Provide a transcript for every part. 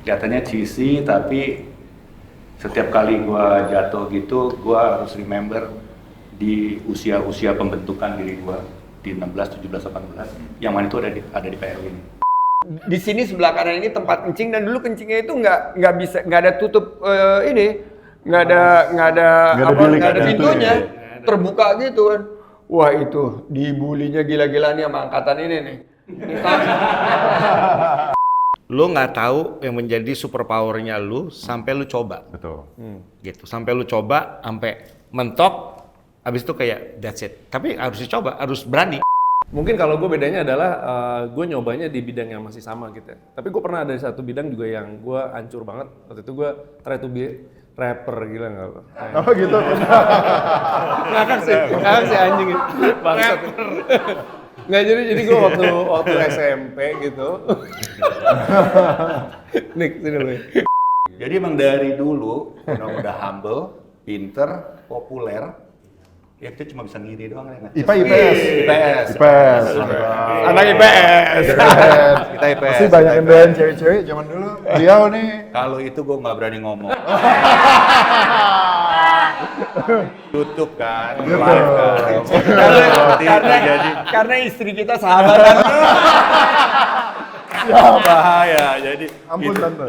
kelihatannya cheesy, tapi setiap kali gue jatuh gitu, gue harus remember di usia-usia pembentukan diri gue di 16, 17, 18, yang mana itu ada di PL ini. Di sini sebelah kanan ini tempat kencing, dan dulu kencingnya itu nggak ada tutup nggak ada pintunya, terbuka gitu kan. Wah itu dibulinya gila-gila nih sama angkatan ini nih. Lu nggak tahu yang menjadi superpowernya lu sampai lu coba. Betul. Gitu, sampai lu coba, sampai mentok, habis itu kayak that's it. Tapi harus dicoba, harus berani. Mungkin kalau gue bedanya adalah gue nyobanya di bidang yang masih sama gitu ya. Tapi gue pernah ada di satu bidang juga yang gue hancur banget. Waktu itu gue try to be rapper, gila nggak lo? Oh gitu. Ngakak sih anjing itu. Bangsat. Nggak, jadi gue waktu SMP gitu. Nik, sini lu. Jadi emang dari dulu udah humble, pinter, populer, ya kita cuma bisa ngiri doang ya. IPA IPS. IPS. Anak IPS. Kita IPS. Pasti banyak yang band cewek-cewek zaman dulu. Beliau nih. Kalau itu gue nggak berani ngomong. YouTube kan, live kan. Karena istri kita sahabatan. Ya bahaya, jadi. Ampun gitu. tante.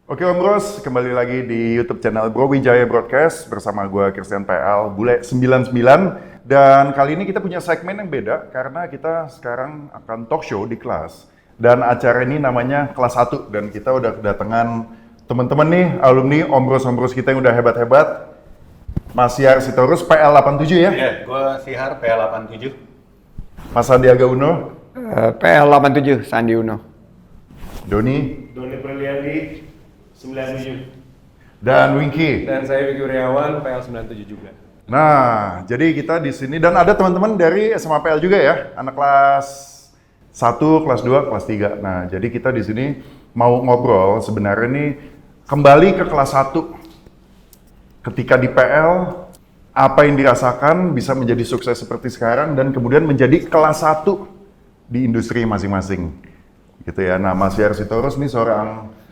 Oke Om Bros, kembali lagi di YouTube channel Bro Wijaya Broadcast bersama gue Christian PL Bule 99, dan kali ini kita punya segmen yang beda karena kita sekarang akan talk show di kelas, dan acara ini namanya Kelas 1, dan kita udah kedatangan teman-teman nih, alumni Om Bros kita yang udah hebat-hebat. Mas Sihar Sitorus PL 87 ya? Iya, gue Sihar PL 87. Mas Sandiaga Uno, PL 87 Sandi Uno. Doni Briliandi 97. dan Winky. Dan saya Wiki Wiriawan, PL 97 juga. Nah, jadi kita di sini dan ada teman-teman dari SMA PL juga ya, anak kelas 1, kelas 2, kelas 3. Nah, jadi kita di sini mau ngobrol sebenarnya nih kembali ke kelas 1. Ketika di PL, apa yang dirasakan bisa menjadi sukses seperti sekarang dan kemudian menjadi kelas 1 di industri masing-masing. Gitu ya. Nah, Mas Sihar Sitorus nih seorang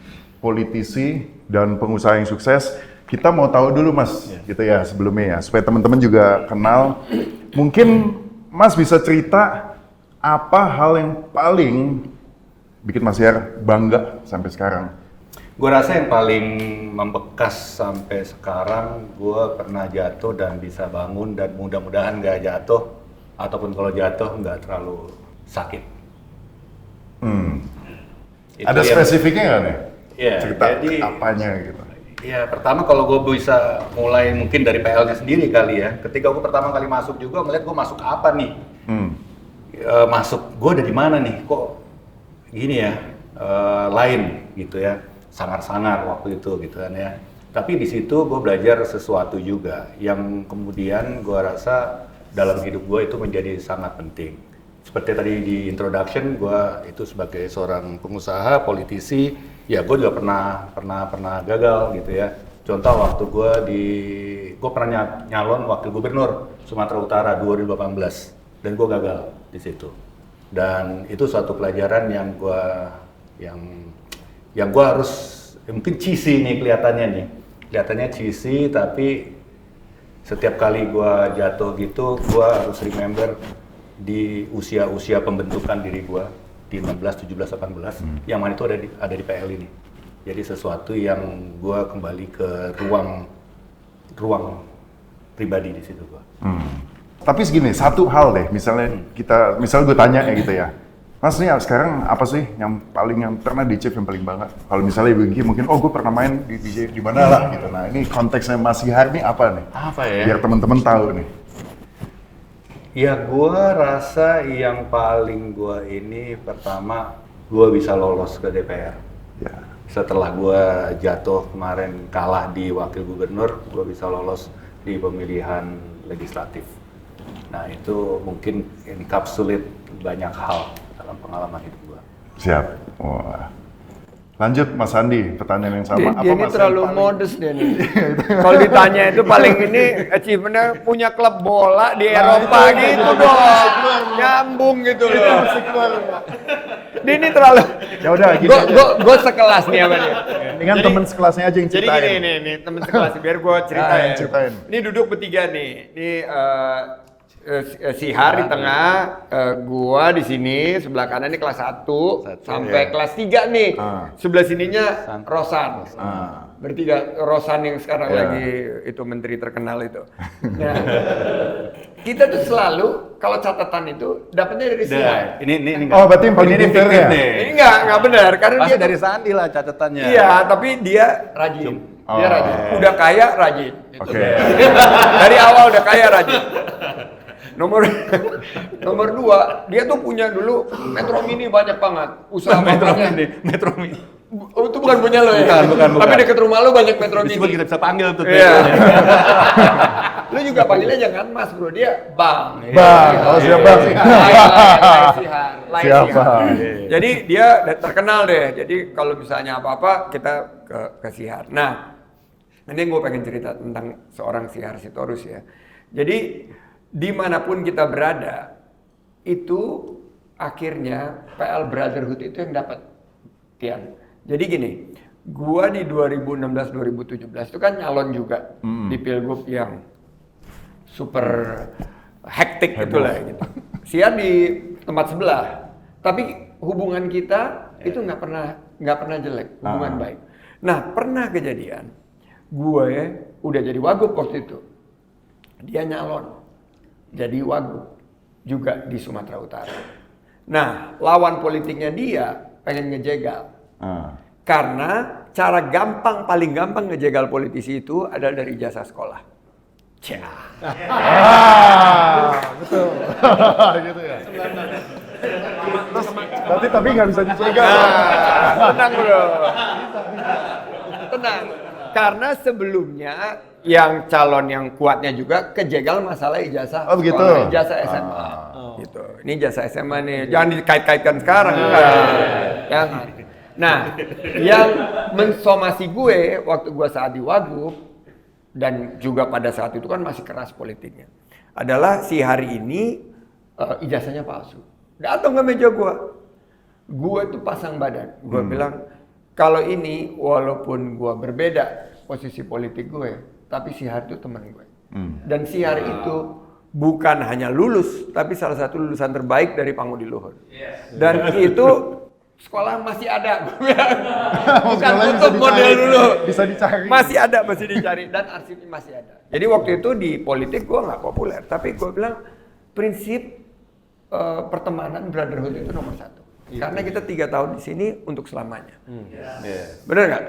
politisi dan pengusaha yang sukses. Kita mau tahu dulu Mas, gitu ya sebelumnya ya, supaya teman-teman juga kenal. Mungkin Mas bisa cerita apa hal yang paling bikin Mas Sihar bangga sampai sekarang? Gue rasa yang paling membekas sampai sekarang, gue pernah jatuh dan bisa bangun, dan mudah-mudahan nggak jatuh, ataupun kalau jatuh nggak terlalu sakit. Ada spesifiknya nggak nih? Iya, Cerita jadi apanya gitu? ya pertama kalau gue bisa mulai mungkin dari PL-nya sendiri kali ya. Ketika gue pertama kali masuk juga ngeliat gue masuk apa nih? Masuk gue dari mana nih? Kok gini ya? Lain gitu ya. Sangar-sangar waktu itu gitu kan ya. Tapi di situ gue belajar sesuatu juga yang kemudian gue rasa dalam hidup gue itu menjadi sangat penting. Seperti tadi di introduction, gue itu sebagai seorang pengusaha, politisi, ya gue juga pernah gagal gitu ya. Contoh waktu gue pernah nyalon wakil gubernur Sumatera Utara 2018 dan gue gagal di situ. Dan itu suatu pelajaran yang gue harus, mungkin cheesy nih kelihatannya cheesy, tapi setiap kali gue jatuh gitu, gue harus remember di usia-usia pembentukan diri gue di 16, 17, 18, yang mana itu ada di PL ini. Jadi sesuatu yang gue kembali ke ruang pribadi di situ gue. Tapi segini, satu hal deh, misalnya gue tanya ya gitu ya, Mas nih sekarang apa sih yang pernah di achieve yang paling banget? Kalau misalnya Winky mungkin, gue pernah main di DJ di mana lah gitu. Nah ini konteksnya Mas Sihar nih apa nih? Apa ya? Biar teman-teman tahu nih. Ya gue rasa yang paling gue ini pertama, gue bisa lolos ke DPR. Ya. Setelah gue jatuh kemarin kalah di wakil gubernur, gue bisa lolos di pemilihan legislatif. Nah itu mungkin encapsulate banyak hal dalam pengalaman hidup gue. Siap. Wah. Lanjut Mas Sandi, pertanyaan yang sama. Dia ini terlalu modest dia nih. Kalau ditanya itu paling ini achievementnya punya klub bola di Eropa gitu dong. nyambung gitu loh. Dia ini terlalu. Ya udah gini aja. Gue sekelas nih sama dia. Dengan teman sekelasnya aja yang Jadi ceritain. gini nih temen sekelas biar gue ceritain. Ceritain. Ini duduk bertiga nih. Ini si Har di tengah, gua di sini, sebelah kanan ini kelas 1 sampai kelas 3 nih. Sebelah sininya Rosan. Bertiga Rosan yang sekarang lagi itu menteri terkenal itu. Nah, kita tuh selalu kalau catatan itu dapatnya dari si Har. Ini Oh, berarti yang paling ini pinter fiktif ya? nih. Ini enggak benar karena Pasti dia dari Sandi lah catatannya. Iya, tapi dia rajin. Dia rajin. Udah kaya rajin. Oke. Dari awal udah kaya rajin. Nomor 2, dia tuh punya dulu Metro Mini banyak banget. Usaha Metro Mini. Oh, itu bukan punya lo ya? Bukan. Tapi deket rumah lo banyak Metro Mini. Disebut kita bisa panggil tuh. Iya. Lu juga panggilnya jangan Mas Bro, dia Bang. Bang, oh siap Bang. Lain Siap, Sihar. Bang. Jadi dia terkenal deh. Jadi kalau misalnya apa-apa kita ke Sihar. Nah, ini gue pengen cerita tentang seorang Sihar Sitorus ya. Jadi dimanapun kita berada, itu akhirnya PL Brotherhood itu yang dapat, Tian. Jadi gini, gua di 2016-2017 itu kan nyalon juga di pilgub yang super hektik itulah gitu. Sihar di tempat sebelah, tapi hubungan kita itu nggak pernah jelek, hubungan baik. Nah, pernah kejadian, gue udah jadi wagub waktu itu, dia nyalon jadi wagub juga di Sumatera Utara. Nah, lawan politiknya dia pengen ngejegal. Karena cara paling gampang ngejegal politisi itu adalah dari ijazah sekolah. Betul. Gitu ya. Terus, berarti tapi nggak bisa dicegal. Tenang bro. Tenang. Karena sebelumnya yang calon yang kuatnya juga kejegal masalah ijazah. Oh begitu. Sekolah, ijazah SMA. Gitu. Ini ijazah SMA nih. Jangan dikait-kaitkan sekarang. Jangan. Nah, yang mensomasi gue waktu gue saat di Wagub dan juga pada saat itu kan masih keras politiknya adalah si hari ini ijazahnya palsu. Datang ke meja gue tuh pasang badan. Gue bilang kalau ini walaupun gue berbeda posisi politik gue, tapi si Har itu teman gue. Dan si Har itu bukan hanya lulus, tapi salah satu lulusan terbaik dari Pangudi Luhur. Dan itu sekolah masih ada, bukan tutup model dulu. Bisa dicari. Masih dicari dan arsipnya masih ada. Jadi waktu itu di politik gue nggak populer, tapi gue bilang prinsip pertemanan brotherhood itu nomor 1. Karena kita 3 tahun di sini untuk selamanya. Bener nggak?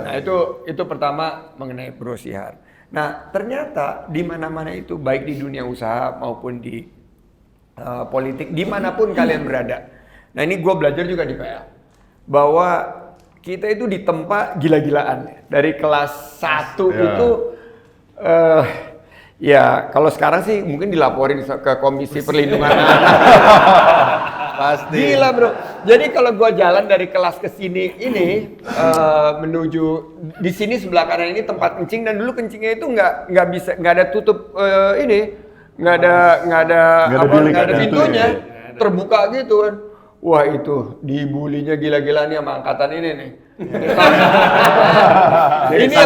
Nah itu pertama mengenai Bro Sihar. Nah ternyata di mana-mana itu baik di dunia usaha maupun di politik, dimanapun kalian berada. Nah ini gue belajar juga di PL bahwa kita itu ditempa gila-gilaan dari kelas 1 itu ya kalau sekarang sih mungkin dilaporin ke Komisi Perlindungan Anak. Pasti. Gila bro. Jadi kalau gue jalan dari kelas ke sini ini menuju di sini sebelah kanan ini tempat kencing dan dulu kencingnya itu nggak ada tutup nggak ada pintunya terbuka gitu kan. Wah itu dibulinya gila-gilaan sama angkatan ini nih. Ini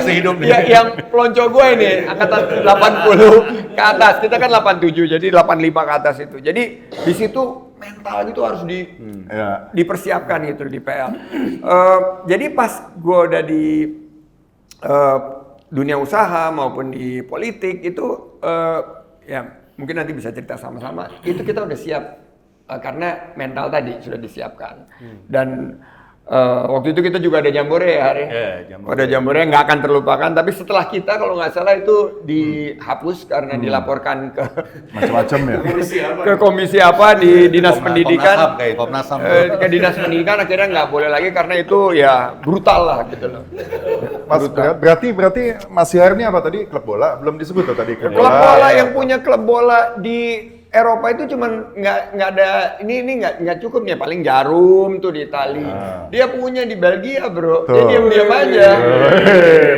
yang pelonco gue ini angkatan 80 ke atas. Kita kan 87 jadi 85 ke atas itu. Jadi di situ mental gitu harus dipersiapkan gitu di PL. Jadi pas gue udah di dunia usaha maupun di politik itu ya mungkin nanti bisa cerita sama-sama. Itu kita udah siap. Karena mental tadi sudah disiapkan dan waktu itu kita juga ada jambore ya Hari. Ada jambore nggak akan terlupakan. Tapi setelah kita kalau nggak salah itu dihapus karena dilaporkan ke macam-macam ya. Ke komisi apa di dinas pendidikan. Komnas HAM. Ke dinas pendidikan akhirnya nggak boleh lagi karena itu ya brutal lah gitu loh. Mas, berarti Mas Sihar ini apa tadi? Klub bola? Belum disebut tuh tadi klub Klub bola yang punya klub bola di Eropa itu cuman nggak ada ini nggak cukup nih paling Jarum tuh di Itali. Dia punya di Belgia bro. Dia diam aja.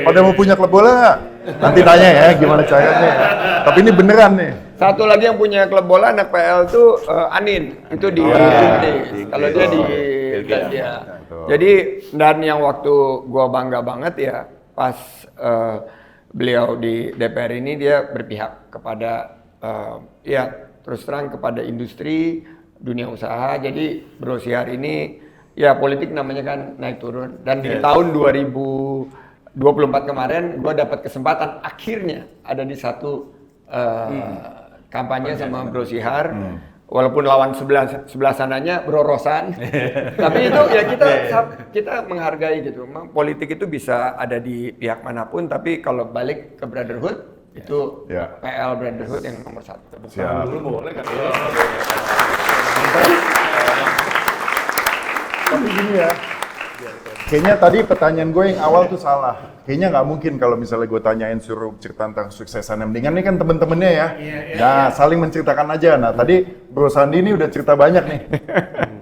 Pada mau punya klub bola nggak? Nanti tanya ya gimana caranya. Tapi ini beneran nih. Satu lagi yang punya klub bola anak PL tuh Anin, itu di Inggris. Kalau dia di Belgia. Jadi dan yang waktu gua bangga banget ya pas beliau di DPR ini dia berpihak kepada ya terus terang kepada industri dunia usaha. Jadi Bro Syihar ini ya politik namanya kan naik turun dan di tahun 2024 kemarin gua dapat kesempatan akhirnya ada di satu kampanye sama Bro Syihar. Walaupun lawan sebelah sananya Bro Rosan, tapi itu ya kita menghargai gitu. Memang politik itu bisa ada di pihak manapun, tapi kalau balik ke brotherhood itu PL brotherhood yang nomor 1. Siap. Dulu boleh kan? Tapi gini ya, kayaknya tadi pertanyaan gue yang awal tuh salah. Kayaknya nggak mungkin kalau misalnya gue tanyain suruh cerita tentang suksesannya. Mendingan nih kan temen-temennya ya. Nah, saling menceritakan aja. Nah, tadi Bro Sandi ini udah cerita banyak nih.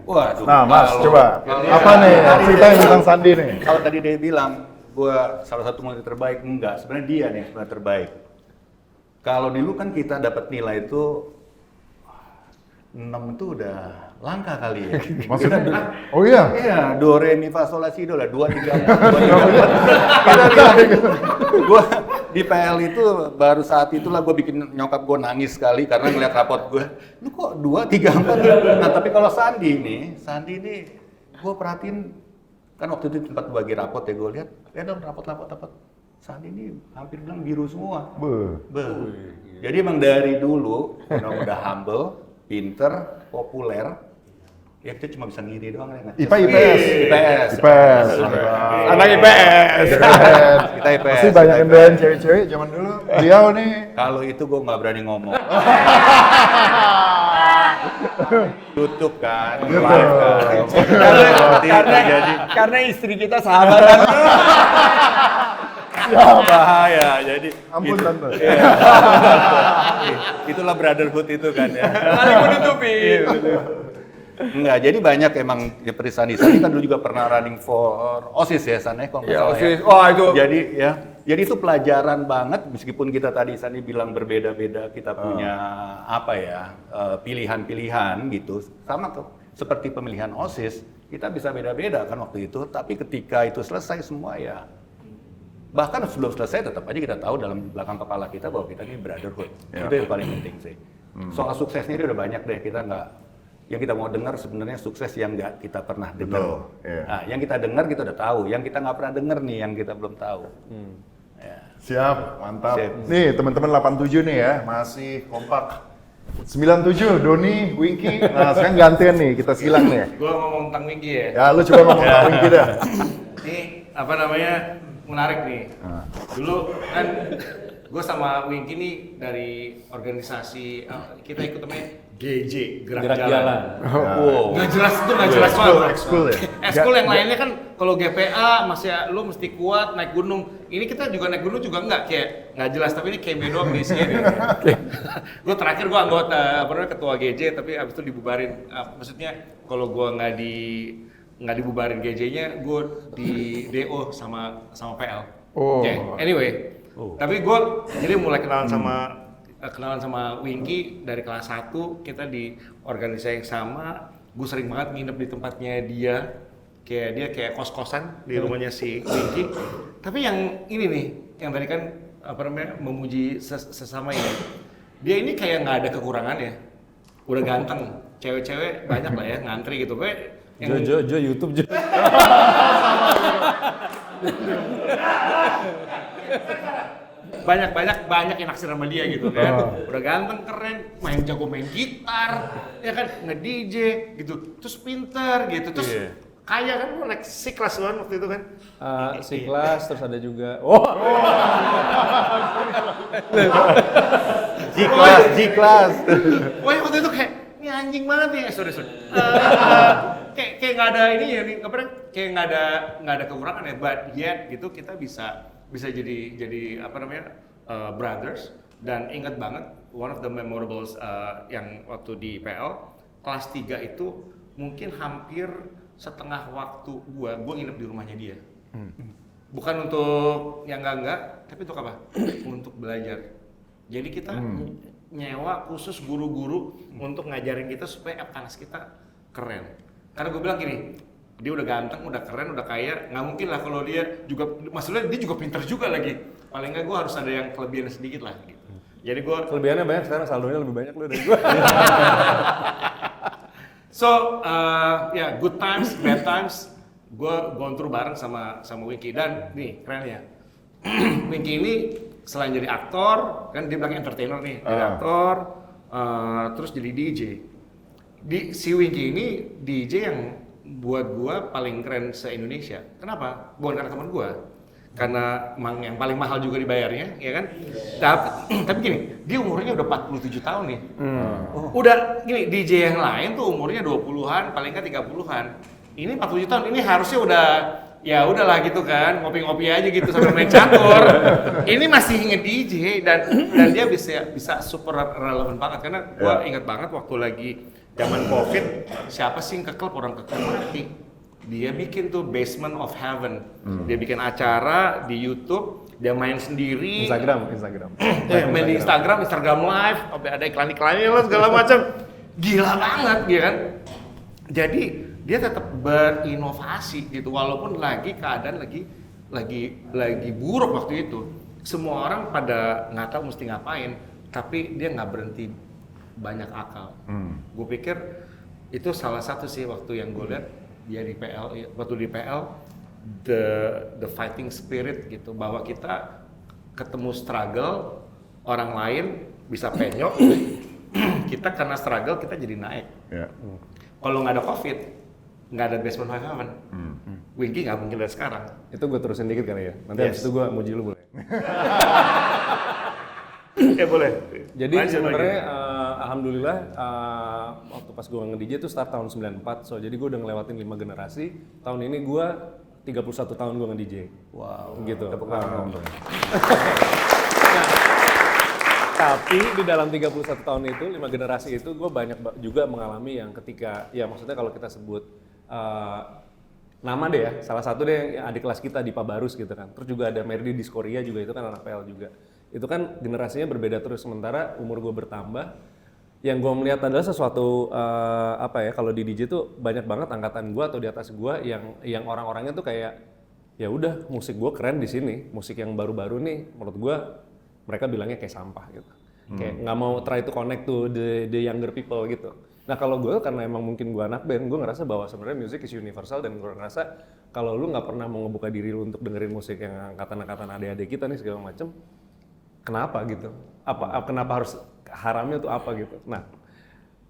Waduh. Nah, Mas, coba. Apa nih ceritain tentang Sandi nih? Kalau tadi dia bilang, gua salah satu murid terbaik, enggak. Sebenarnya dia nih sebenarnya terbaik. Kalau dulu kan kita dapat nilai itu 6 itu udah langka kali ya. Maksudnya? Oh iya? Iya, do re mi fa sol la si do lah 2 3 4. Kita bilang gua di PL itu baru saat itulah gue bikin nyokap gue nangis sekali karena ngeliat rapot gue. Lu kok 2 3 4. Nah, tapi kalau Sandi ini gue perhatiin kan waktu itu tempat bagi rapot ya, gue lihat dong rapot. Sandi ini hampir bilang biru semua. Jadi emang dari dulu udah humble, pinter, populer, ya kita cuma bisa ngiri doang ya. IPS. Anak IPS. Kita IPS. Pasti banyak ngedoain cewek-cewek zaman dulu. Beliau nih. Kalau itu gue nggak berani ngomong. Tutup kan, live kan. Karena istri kita sahabatan. Ya bahaya, jadi Ampun itu, tante. itulah brotherhood itu kan ya. Saling menutupi. Enggak, jadi banyak emang ya Sandi kan dulu juga pernah running for OSIS ya San kalau nggak Ya, salah OSIS. ya. Wah, itu. Jadi itu pelajaran banget meskipun kita tadi Sandi bilang berbeda-beda, kita punya apa ya pilihan-pilihan gitu. Sama tuh seperti pemilihan OSIS, kita bisa beda-beda kan waktu itu, tapi ketika itu selesai semua ya bahkan sebelum selesai tetap aja kita tahu dalam belakang kepala kita bahwa kita ini brotherhood. Itu yang paling penting sih. Soal suksesnya itu udah banyak deh, kita nggak yang kita mau dengar sebenarnya sukses yang nggak kita pernah dengar. Nah, yang kita dengar kita udah tahu, yang kita nggak pernah dengar nih yang kita belum tahu. Ya. Siap, mantap. Sip. Nih teman-teman 87 nih ya, masih kompak. 97, Doni, Winky. Nah sekarang gantian nih, kita silang nih. Gua ngomong tentang Winky ya. Ya lu coba ngomong tentang Winky dah. Ini apa namanya menarik nih. Dulu kan gue sama Winky nih dari organisasi kita ikut namanya GJ Gerak Jalan. Wow. Nggak jelas itu nggak jelas banget. Ekskul ya? Ekskul yang lainnya kan kalau GPA masih lu mesti kuat naik gunung. Ini kita juga naik gunung juga enggak kayak nggak jelas tapi ini KB doang di sini. Gue terakhir gue anggota ketua GJ tapi abis itu dibubarin. Maksudnya kalau gue nggak dibubarin GJ-nya, gue di DO sama PL. Okay. Anyway, tapi gue jadi mulai kenalan sama Winky dari kelas 1, kita di organisasi yang sama. Gue sering banget nginep di tempatnya dia kayak kos-kosan di rumahnya si Winky. Tapi yang ini nih, yang tadi kan memuji sesama ini, dia ini kayak nggak ada kekurangannya. Udah ganteng, cewek-cewek banyak lah ya ngantri gitu. Jo YouTube Jo. banyak yang naksir sama dia gitu kan. Udah ganteng, keren, jago main gitar, ya kan, nge-DJ gitu. Terus pinter gitu. Terus kaya kan, lu naik C-Class kan waktu itu kan. C-Class terus ada juga. G-Class. Wah, waktu itu kayak ini anjing banget nih. Sorry. Kayak nggak ada ini ya, kayak nggak ada kekurangan ya. But yet gitu kita bisa jadi brothers. Dan ingat banget one of the memorables yang waktu di PL kelas 3 itu mungkin hampir setengah waktu gua nginep di rumahnya dia. Bukan untuk yang enggak, tapi untuk apa? Untuk belajar. Jadi kita nyewa khusus guru-guru untuk ngajarin kita supaya Eptanas kita keren. Karena gue bilang gini, dia udah ganteng, udah keren, udah kaya, nggak mungkin lah kalau dia juga, maksudnya dia juga pinter juga lagi. Paling nggak gue harus ada yang kelebihan sedikit lah gitu. Jadi gue Kelebihannya banyak sekarang, saldonya lebih banyak lu dari gue. So, ya good times, bad times, gue gone through bareng sama Winky. Dan nih keren ya, Winky ini selain jadi aktor, kan dia bilang entertainer nih, jadi aktor, terus jadi DJ. Si Winky ini DJ yang buat gue paling keren se-Indonesia. Kenapa? Bukan karena teman gue, karena emang yang paling mahal juga dibayarnya, ya kan? Tapi gini, dia umurnya udah 47 tahun nih. Udah gini, DJ yang lain tuh umurnya 20-an, paling nggak 30-an. Ini 47 tahun, ini harusnya udah, ya udahlah gitu kan, ngopi-ngopi aja gitu sambil main catur. Ini masih nge-DJ dan dia bisa super relevan banget, karena gua ingat banget waktu lagi zaman Covid, siapa sih yang ke klub, orang ke klub mati. Dia bikin tuh Basement of Heaven. Dia bikin acara di YouTube, dia main sendiri. Instagram. Main di Instagram Live, ada iklan-iklannya lah segala macam. Gila banget, ya kan? Jadi dia tetap berinovasi gitu, walaupun keadaan lagi buruk waktu itu. Semua orang pada nggak tahu mesti ngapain, tapi dia nggak berhenti banyak akal. Gue pikir itu salah satu sih waktu yang gue lihat dia di PL, waktu di PL, the fighting spirit gitu, bahwa kita ketemu struggle, orang lain bisa penyok, kita karena struggle kita jadi naik. Kalau nggak ada Covid, nggak ada Basement of Heaven, Winky nggak mungkin dari sekarang. Itu gue terusin dikit kali ya. Nanti habis itu gue muji lu boleh. Ya boleh. Jadi sebenarnya alhamdulillah waktu pas gue nge-DJ itu start tahun 94. So jadi gue udah ngelewatin 5 generasi. Tahun ini gue 31 tahun gue nge-DJ. Wow. Gitu. Tapi di dalam 31 tahun itu, 5 generasi itu gue banyak juga mengalami yang ketika, ya maksudnya kalau kita sebut nama deh ya, salah satu deh yang adik kelas kita di Pabarus gitu kan. Terus juga ada Merdi di Skoria juga, itu kan anak PL juga. Itu kan generasinya berbeda terus, sementara umur gue bertambah. Yang gue melihat adalah sesuatu kalau di DJ tuh banyak banget angkatan gue atau di atas gue yang orang-orangnya tuh kayak ya udah musik gue keren di sini, musik yang baru-baru nih menurut gue mereka bilangnya kayak sampah gitu, kayak nggak mau try to connect to the younger people gitu. Nah kalau gue karena emang mungkin gue anak band, gue ngerasa bahwa sebenarnya music is universal, dan gue ngerasa kalau lu nggak pernah mau ngebuka diri lu untuk dengerin musik yang angkatan-angkatan adik-adik kita nih segala macem, kenapa gitu? Kenapa harus haramnya tuh apa gitu? Nah,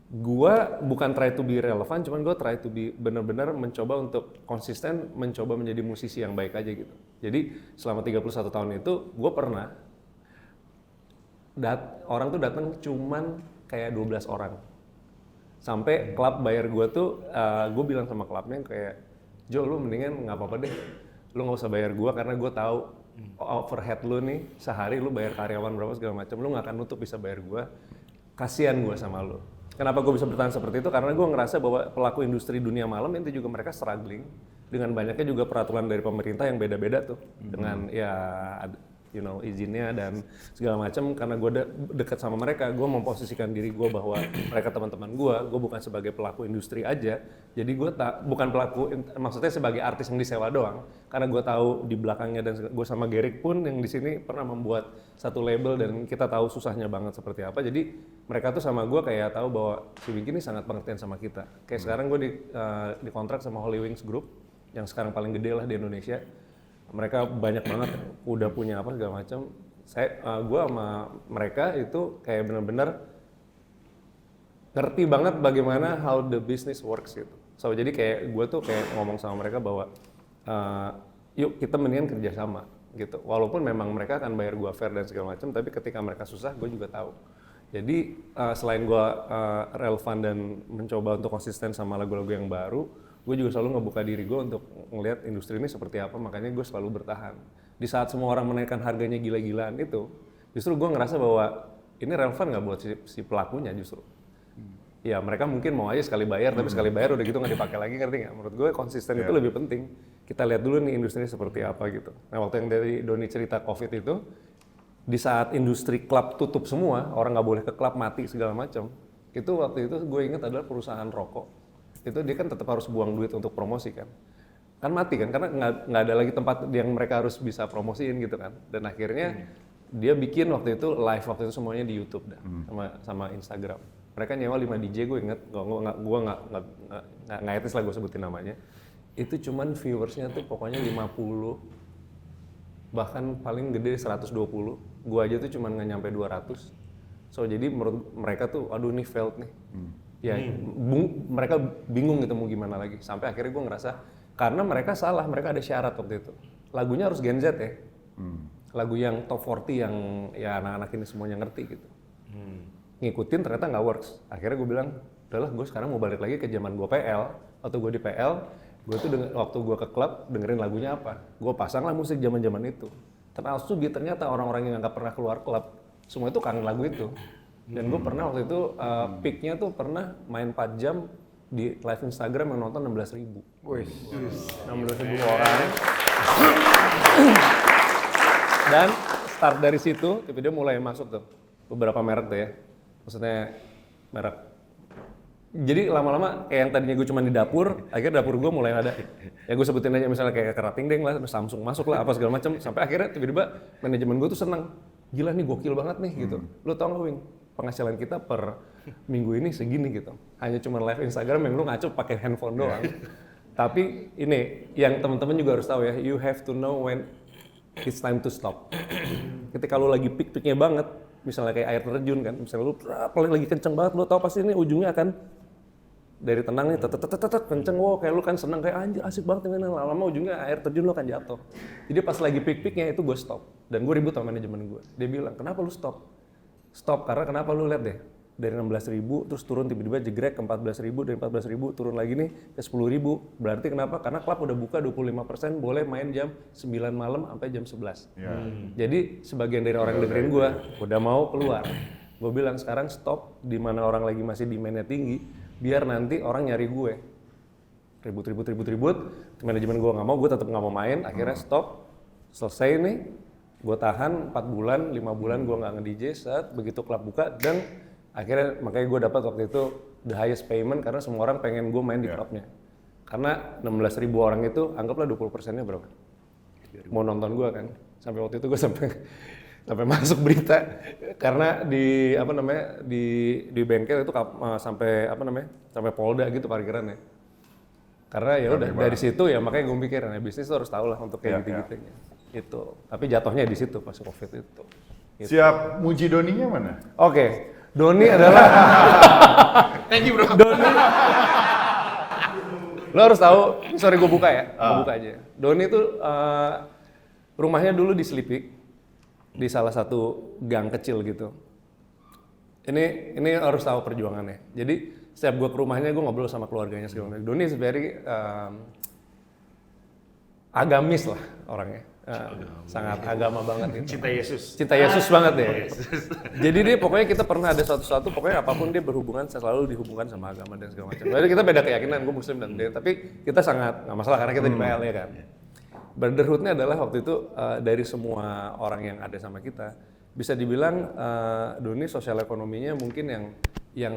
gue bukan try to be relevant, cuman gue try to be benar-benar mencoba untuk konsisten, mencoba menjadi musisi yang baik aja gitu. Jadi selama 31 tahun itu gue pernah orang tuh datang cuman kayak 12 orang. Sampai klub bayar gue tuh, gue bilang sama klubnya kayak, Jo lu mendingan nggak apa-apa deh, lu nggak usah bayar gue karena gue tahu overhead lu nih sehari lu bayar karyawan berapa segala macam, lu nggak akan nutup bisa bayar gue. Kasian gue sama lu. Kenapa gue bisa bertahan seperti itu? Karena gue ngerasa bahwa pelaku industri dunia malam itu juga mereka struggling dengan banyaknya juga peraturan dari pemerintah yang beda-beda tuh, dengan ya izinnya dan segala macam. Karena gue dekat sama mereka, gue memposisikan diri gue bahwa mereka teman-teman gue bukan sebagai pelaku industri aja. Jadi gue bukan pelaku, maksudnya sebagai artis yang disewa doang. Karena gue tahu di belakangnya, dan gue sama Gerik pun yang di sini pernah membuat satu label dan kita tahu susahnya banget seperti apa. Jadi mereka tuh sama gue kayak tahu bahwa si Winky ini sangat pengertian sama kita. Kayak sekarang gue di kontrak sama Holy Wings Group yang sekarang paling gede lah di Indonesia. Mereka banyak banget udah punya apa segala macam. Gue sama mereka itu kayak benar-benar ngerti banget bagaimana how the business works gitu. So jadi kayak gue tuh kayak ngomong sama mereka bahwa yuk kita mendingan kerjasama gitu. Walaupun memang mereka akan bayar gue fair dan segala macam, tapi ketika mereka susah gue juga tahu. Jadi selain gue relevan dan mencoba untuk konsisten sama lagu-lagu yang baru, gue juga selalu ngebuka diri gue untuk ngelihat industri ini seperti apa, makanya gue selalu bertahan. Di saat semua orang menaikkan harganya gila-gilaan itu, justru gue ngerasa bahwa ini relevan nggak buat si pelakunya justru. Ya mereka mungkin mau aja sekali bayar, tapi sekali bayar udah gitu nggak dipakai lagi, ngerti nggak? Menurut gue konsisten itu lebih penting. Kita lihat dulu nih industri seperti apa gitu. Nah waktu yang dari Doni cerita COVID itu, di saat industri klub tutup semua, orang nggak boleh ke klub, mati segala macam. Itu waktu itu gue ingat adalah perusahaan rokok. Itu dia kan tetap harus buang duit untuk promosi kan. Kan mati kan, karena nggak ada lagi tempat yang mereka harus bisa promosiin gitu kan. Dan akhirnya dia bikin waktu itu live waktu itu semuanya di YouTube dah, sama Instagram. Mereka nyewa 5 DJ, gue inget, gue nggak etis lah gue sebutin namanya. Itu cuman viewersnya tuh pokoknya 50, bahkan paling gede 120. Gue aja tuh cuman nggak nyampe 200. So jadi menurut mereka tuh, aduh ini failed nih. Ya, mereka bingung gitu mau gimana lagi. Sampai akhirnya gue ngerasa, karena mereka salah, mereka ada syarat waktu itu. Lagunya harus Gen Z ya. Lagu yang top 40 yang ya anak-anak ini semuanya ngerti gitu. Ngikutin ternyata nggak works. Akhirnya gue bilang, udahlah gue sekarang mau balik lagi ke zaman gue PL. Waktu gue di PL, gue tuh waktu gue ke klub dengerin lagunya apa. Gue pasang lah musik zaman-zaman itu. Terus ternyata orang-orang yang nggak pernah keluar klub, semua itu kangen lagu itu. Dan gue pernah waktu itu, peaknya tuh pernah main 4 jam di live Instagram yang nonton 16.000. Wih, 16.000 orang. Dan start dari situ, tiba-tiba mulai masuk tuh beberapa merek tuh ya. Maksudnya merek. Jadi lama-lama kayak yang tadinya gue cuma di dapur, akhirnya dapur gue mulai ada. Ya gue sebutin aja misalnya kayak Kerating Deng lah, Samsung masuk lah, apa segala macam. Sampai akhirnya tiba-tiba manajemen gue tuh seneng. Gila nih gokil banget nih gitu. Lu tau gak Wing, penghasilan kita per minggu ini segini gitu. Hanya cuma live Instagram yang lu ngaco pakai handphone doang. Tapi ini yang teman-teman juga harus tahu ya, you have to know when it's time to stop. Ketika lu lagi peak-peaknya banget, misalnya kayak air terjun kan, misalnya lu lagi kenceng banget, lu tau pasti ini ujungnya akan dari tenang nih, kenceng, wow kayak lu kan seneng, kayak anjir asik banget ini, lama-lama ujungnya air terjun lu akan jatuh. Jadi pas lagi peak-peaknya itu gue stop, dan gue ribut sama manajemen gue. Dia bilang, kenapa lu stop? Stop, karena kenapa lu lihat deh, dari 16.000 terus turun tiba-tiba jegrek ke 14.000, dari 14.000 turun lagi nih ke 10.000. Berarti kenapa? Karena klub udah buka 25%, boleh main jam 9 malam sampai jam 11. Jadi sebagian dari orang dengerin gue udah mau keluar. Gue bilang sekarang stop, di mana orang lagi masih demand-nya tinggi, biar nanti orang nyari gue. Ribut. Manajemen gue nggak mau, gue tetap nggak mau main. Akhirnya stop, selesai nih. Gue tahan 4 bulan, 5 bulan gue nggak nge-DJ set. Begitu klub buka dan akhirnya makanya gue dapat waktu itu the highest payment karena semua orang pengen gue main di klubnya. Karena 16.000 orang itu anggaplah 20%-nya berapa? Mau nonton gue kan. Sampai waktu itu gue sampai masuk berita karena di bengkel itu sampai sampai Polda gitu parkirannya. Karena ya udah dari situ ya makanya gue mikir bisnis harus tahu lah untuk kayak gitu-gitunya. Itu. Tapi jatuhnya di situ pas Covid itu. Gitu. Siap muji Doninya mana? Oke. Doni adalah Thank you bro. Doni. Lo harus tahu, sorry gue buka ya, gue buka aja. Doni itu rumahnya dulu di Sleepy, di salah satu gang kecil gitu. Ini harus tahu perjuangannya. Jadi setiap gue ke rumahnya gue ngobrol sama keluarganya segala macam. Doni is very agamis lah orangnya. Sangat agama banget itu. Cinta Yesus banget ya. Jadi dia pokoknya kita pernah ada suatu pokoknya apapun dia berhubungan selalu dihubungkan sama agama dan segala macam. Jadi kita beda keyakinan, gue Muslim dan dia, tapi kita sangat nggak masalah karena kita di PL ya kan. Brotherhood-nya adalah waktu itu dari semua orang yang ada sama kita bisa dibilang Doni sosial ekonominya mungkin yang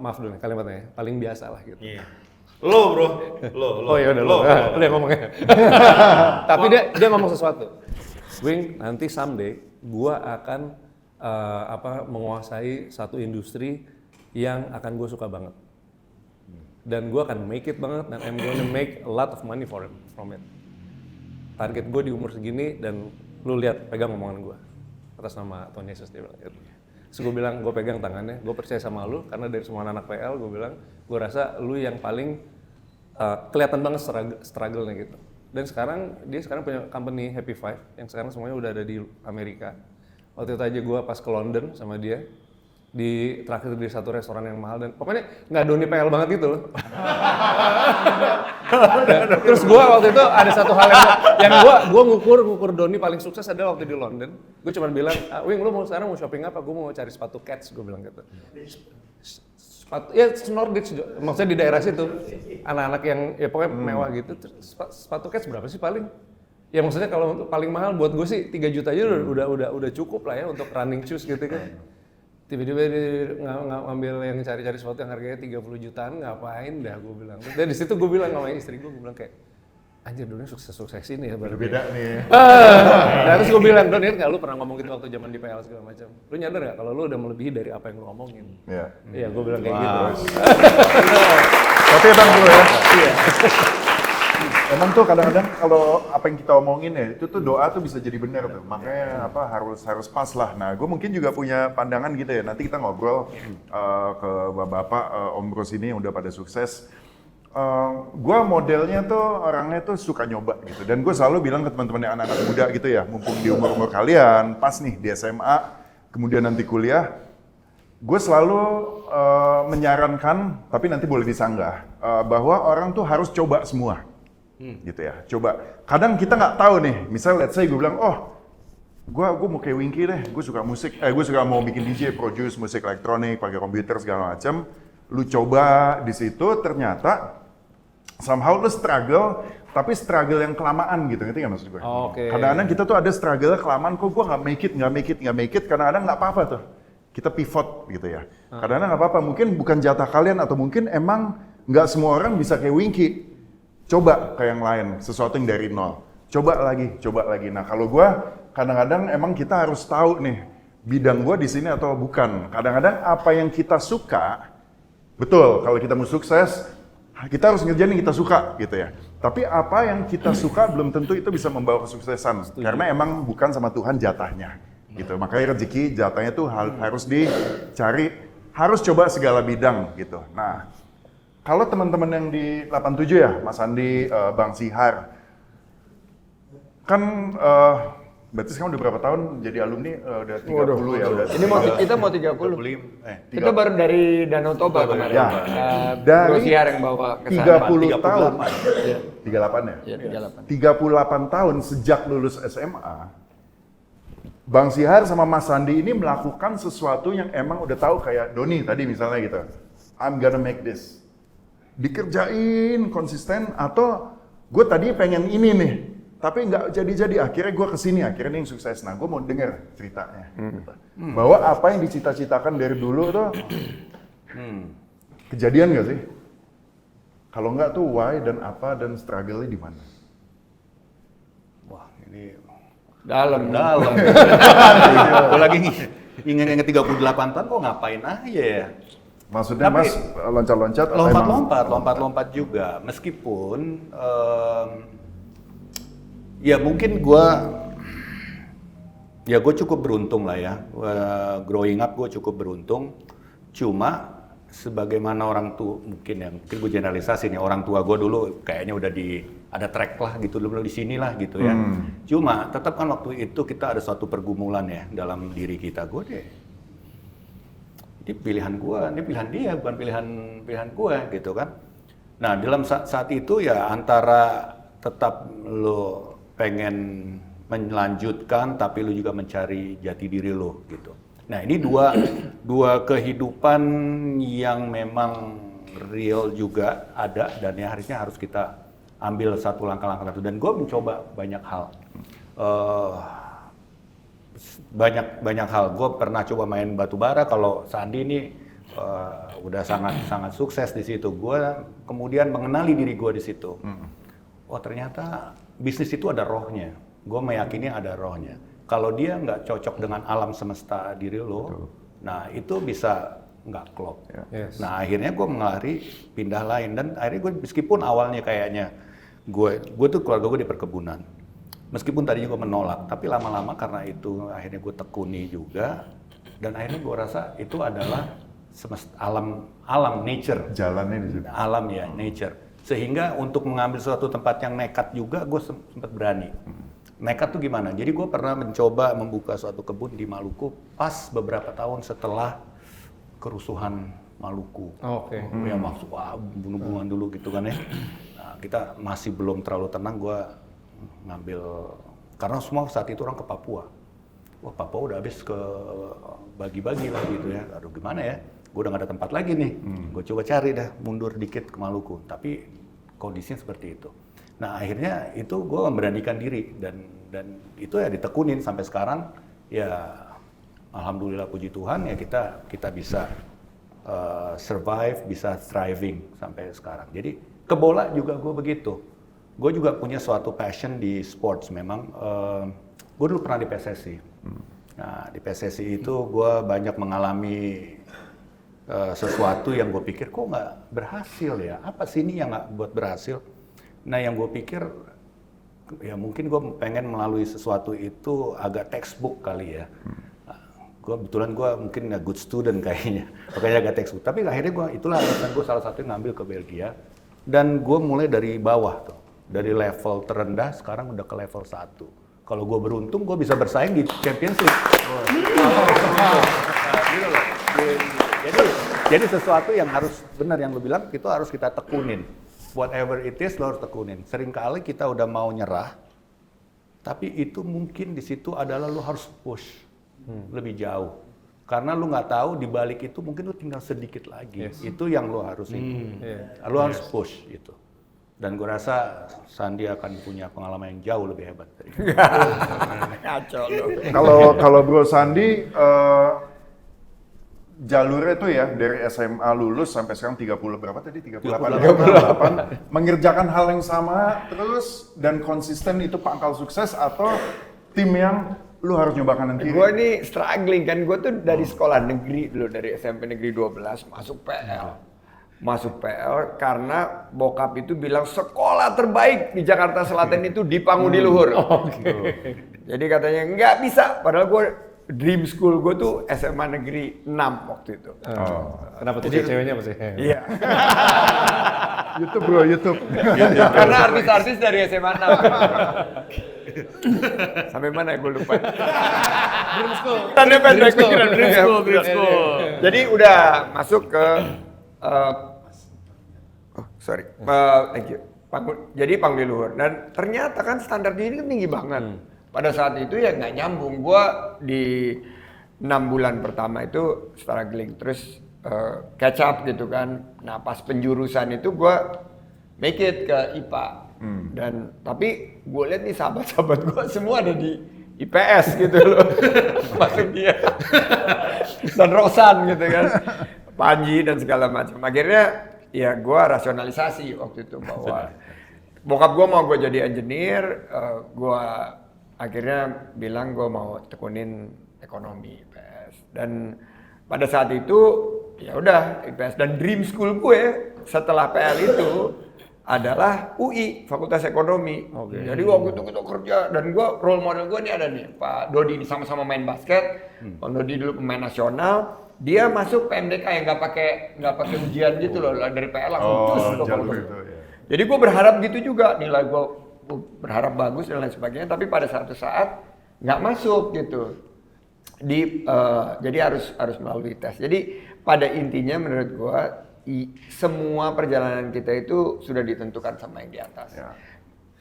maaf dulu kalimatnya paling biasa lah gitu. Lo bro, lo. Oh ya udah lo yang ngomongnya. Tapi dia ngomong sesuatu. Wing, nanti someday gua akan menguasai satu industri yang akan gue suka banget. Dan gua akan make it banget dan I'm gonna make a lot of money from it. Target gue di umur segini dan lu lihat pegang omongan gue atas nama Tuhan Yesus dia bilang gitu. Terus gue bilang, gue pegang tangannya, gue percaya sama lu karena dari semua anak PL gue bilang, gue rasa lu yang paling kelihatan banget struggle-nya gitu. Dan dia sekarang punya company Happy Five yang sekarang semuanya udah ada di Amerika. Waktu itu aja gue pas ke London sama dia, terakhir di satu restoran yang mahal dan pokoknya nggak Doni PL banget gitu loh. Terus gue waktu itu ada satu hal yang gue ngukur Doni paling sukses adalah waktu di London. Gue cuma bilang, Wing lu sekarang mau shopping apa? Gue mau cari sepatu Keds, gue bilang gitu. Sepatu, ya Nordics, maksudnya di daerah situ. Anak-anak yang ya pokoknya mewah gitu. Sepatu Keds berapa sih paling? Ya maksudnya kalau untuk paling mahal buat gue sih 3 juta aja udah cukup lah ya untuk running shoes gitu kan. Tiba-tiba dia ngambil yang cari-cari sesuatu yang harganya 30 jutaan, ngapain dah gue bilang. Dan di situ gue bilang sama istri gue bilang kayak, anjir Doni sukses-sukses ini ya. Berbeda nih. Nah, terus gue bilang, Don, nggak lu pernah ngomong gitu waktu zaman di PL segala macam. Lu nyadar nggak kalau lu udah melebihi dari apa yang lu ngomongin? Iya. Iya, gue bilang kayak gitu. Tapi emang bro ya. Emang tuh kadang-kadang kalau apa yang kita omongin ya, itu tuh doa tuh bisa jadi benar tuh. Makanya apa harus pas lah. Nah, gue mungkin juga punya pandangan gitu ya. Nanti kita ngobrol ke bapak-bapak Om Bros ini yang udah pada sukses. Gue modelnya tuh orangnya tuh suka nyoba gitu. Dan gue selalu bilang ke teman-teman yang anak-anak muda gitu ya, mumpung di umur-umur kalian, pas nih di SMA, kemudian nanti kuliah, gue selalu menyarankan, tapi nanti boleh disanggah, bahwa orang tuh harus coba semua. Gitu ya, coba. Kadang kita nggak tahu nih, misal let's say gue bilang, gue mau kayak Winky deh, gue suka musik, gue suka mau bikin DJ, produce musik elektronik, pakai komputer segala macam. Lu coba di situ, ternyata somehow lu struggle, tapi struggle yang kelamaan gitu, ngerti nggak maksud gue? Oke. Kadang-kadang kita tuh ada struggle kelamaan, kok gue nggak make it, kadang-kadang nggak apa-apa tuh. Kita pivot gitu ya. Kadang-kadang nggak apa-apa, mungkin bukan jatah kalian atau mungkin emang nggak semua orang bisa kayak Winky. Coba ke yang lain, sesuatu yang dari nol. Coba lagi. Nah kalau gue, kadang-kadang emang kita harus tahu nih, bidang gue di sini atau bukan. Kadang-kadang apa yang kita suka, betul, kalau kita mau sukses, kita harus ngerjain yang kita suka gitu ya. Tapi apa yang kita suka belum tentu itu bisa membawa kesuksesan. Karena emang bukan sama Tuhan jatahnya. Gitu. Makanya rezeki jatahnya tuh harus dicari, harus coba segala bidang gitu. Nah, kalau teman-teman yang di 87 ya, Mas Andi, Bang Sihar, kan berarti sekarang udah berapa tahun jadi alumni? Udah 30 ya? Udah Ini kita mau 30. Kita baru dari Danau Toba kemarin. Ya. Dari Bro Sihar yang bawa ke sana. 30 tahun. 38 ya? Iya, 38. 38 tahun sejak lulus SMA, Bang Sihar sama Mas Andi ini melakukan sesuatu yang emang udah tahu kayak Doni tadi misalnya gitu. I'm gonna make this. Dikerjain konsisten atau gue tadi pengen ini nih, tapi nggak jadi-jadi. Akhirnya gue kesini, akhirnya ini yang sukses. Nah, gue mau denger ceritanya. Gitu. Bahwa apa yang dicita-citakan dari dulu tuh kejadian nggak sih? Kalau nggak tuh why dan apa dan struggle-nya di mana? Wah, ini Dalam. Gue lagi ingin 38 tahun kok ngapain aja ya? Maksudnya Tapi, Mas loncat-loncat? atau lompat-lompat juga. Meskipun ya mungkin gue cukup beruntung lah ya. Growing up gue cukup beruntung. Cuma sebagaimana orang tua mungkin gue generalisasi nih, orang tua gue dulu kayaknya udah ada track lah gitu, dulu di sini lah gitu ya. Cuma tetap kan waktu itu kita ada suatu pergumulan ya dalam diri kita. Gue deh, ini pilihan gue, ini pilihan dia, bukan pilihan gue gitu kan. Nah dalam saat itu ya antara tetap lo pengen melanjutkan tapi lo juga mencari jati diri lo gitu. Nah ini dua kehidupan yang memang real juga ada dan ya harus kita ambil satu langkah-langkah itu. Dan gue mencoba banyak hal. Banyak hal. Gue pernah coba main batu bara. Kalau Sandi ini udah sangat sukses di situ. Gue kemudian mengenali diri gue di situ. Oh ternyata bisnis itu ada rohnya. Gue meyakini ada rohnya. Kalau dia nggak cocok dengan alam semesta diri lo, nah itu bisa nggak klop. Yes. Nah akhirnya gue mengelari pindah lain dan akhirnya gue meskipun awalnya kayaknya gue tuh keluarga gue di perkebunan. Meskipun tadinya gue menolak, tapi lama-lama karena itu akhirnya gue tekuni juga dan akhirnya gue rasa itu adalah semesta, alam nature. Jalannya di situ. Alam ya, nature. Sehingga untuk mengambil suatu tempat yang nekat juga gue sempat berani. Nekat tuh gimana? Jadi gue pernah mencoba membuka suatu kebun di Maluku pas beberapa tahun setelah kerusuhan Maluku. Oke. Ya maksud bunuh-bunuhan dulu gitu kan ya. Nah, kita masih belum terlalu tenang, gue ngambil karena semua saat itu orang ke Papua. Wah Papua udah habis ke bagi-bagi lah gitu ya. Aduh gimana ya? Gue udah gak ada tempat lagi nih. Gue coba cari dah mundur dikit ke Maluku. Tapi kondisinya seperti itu. Nah akhirnya itu gue memberanikan diri dan itu ya ditekunin sampai sekarang ya alhamdulillah puji Tuhan ya kita bisa survive, bisa thriving sampai sekarang. Jadi ke bola juga gue begitu. Gue juga punya suatu passion di sports memang. Gue dulu pernah di PSSI. Nah di PSSI itu gue banyak mengalami sesuatu yang gue pikir kok nggak berhasil ya. Apa sih ini yang nggak buat berhasil? Nah yang gue pikir ya mungkin gue pengen melalui sesuatu itu agak textbook kali ya. Kebetulan gue mungkin nggak good student kayaknya, makanya agak textbook. Tapi akhirnya itulah alasan gue salah satu yang ngambil ke Belgia. Dan gue mulai dari bawah tuh, dari level terendah sekarang udah ke level 1. Kalau gue beruntung gue bisa bersaing di Champions League. Jadi sesuatu yang harus benar yang lo bilang itu harus kita tekunin. Whatever it is lo harus tekunin. Seringkali kita udah mau nyerah, tapi itu mungkin di situ adalah lo harus push lebih jauh. Karena lo nggak tahu di balik itu mungkin lo tinggal sedikit lagi. Itu yang lo harus lo harus push itu. Dan gue rasa Sandi akan punya pengalaman yang jauh lebih hebat dari itu. Kacau lo. Kalau Bro Sandi jalurnya tuh ya dari SMA lulus sampai sekarang 38 mengerjakan hal yang sama terus dan konsisten itu pangkal sukses atau tim yang lu harus nyoba kanan kiri. Gue nih struggling kan, gue tuh dari sekolah negeri dulu, dari SMP negeri 12 masuk PL karena bokap itu bilang sekolah terbaik di Jakarta Selatan itu di Pangudi Luhur. Jadi katanya nggak bisa, padahal gue dream school gue tuh SMA negeri 6 waktu itu. Kenapa tuh ceweknya masih? Iya. YouTube bro, YouTube. Karena artis-artis dari SMA 6. Sampai mana ya gue lupa. Dream School. Tanda pendek pikiran Dream School. Jadi udah masuk ke thank you. Jadi Pangudi Luhur. Dan ternyata kan standar diri kan tinggi banget. Pada saat itu ya nggak nyambung. Gua di 6 bulan pertama itu struggling, terus catch up gitu kan. Nah pas penjurusan itu gua make it ke IPA. Dan tapi gue lihat nih sahabat-sahabat gue semua ada di IPS gitu loh. Maksud dia. Dan Rosan gitu kan. Panji dan segala macam. Akhirnya ya gue rasionalisasi waktu itu bahwa bokap gue mau gue jadi engineer, gue akhirnya bilang gue mau tekunin ekonomi IPS. Dan pada saat itu ya udah IPS, dan dream school gue setelah PL itu adalah UI, Fakultas Ekonomi. Jadi waktu itu kita kerja, dan gue role model gue nih ada nih Pak Dodi, ini sama-sama main basket. Pak Dodi dulu pemain nasional, dia masuk PMDK yang nggak pakai ujian gitu loh, dari PL langsung Itu, ya. Jadi gue berharap gitu juga, nilai gue berharap bagus dan lain sebagainya, tapi pada satu saat nggak masuk gitu. Jadi harus melalui tes. Jadi pada intinya menurut gue semua perjalanan kita itu sudah ditentukan sama yang di atas. Ya.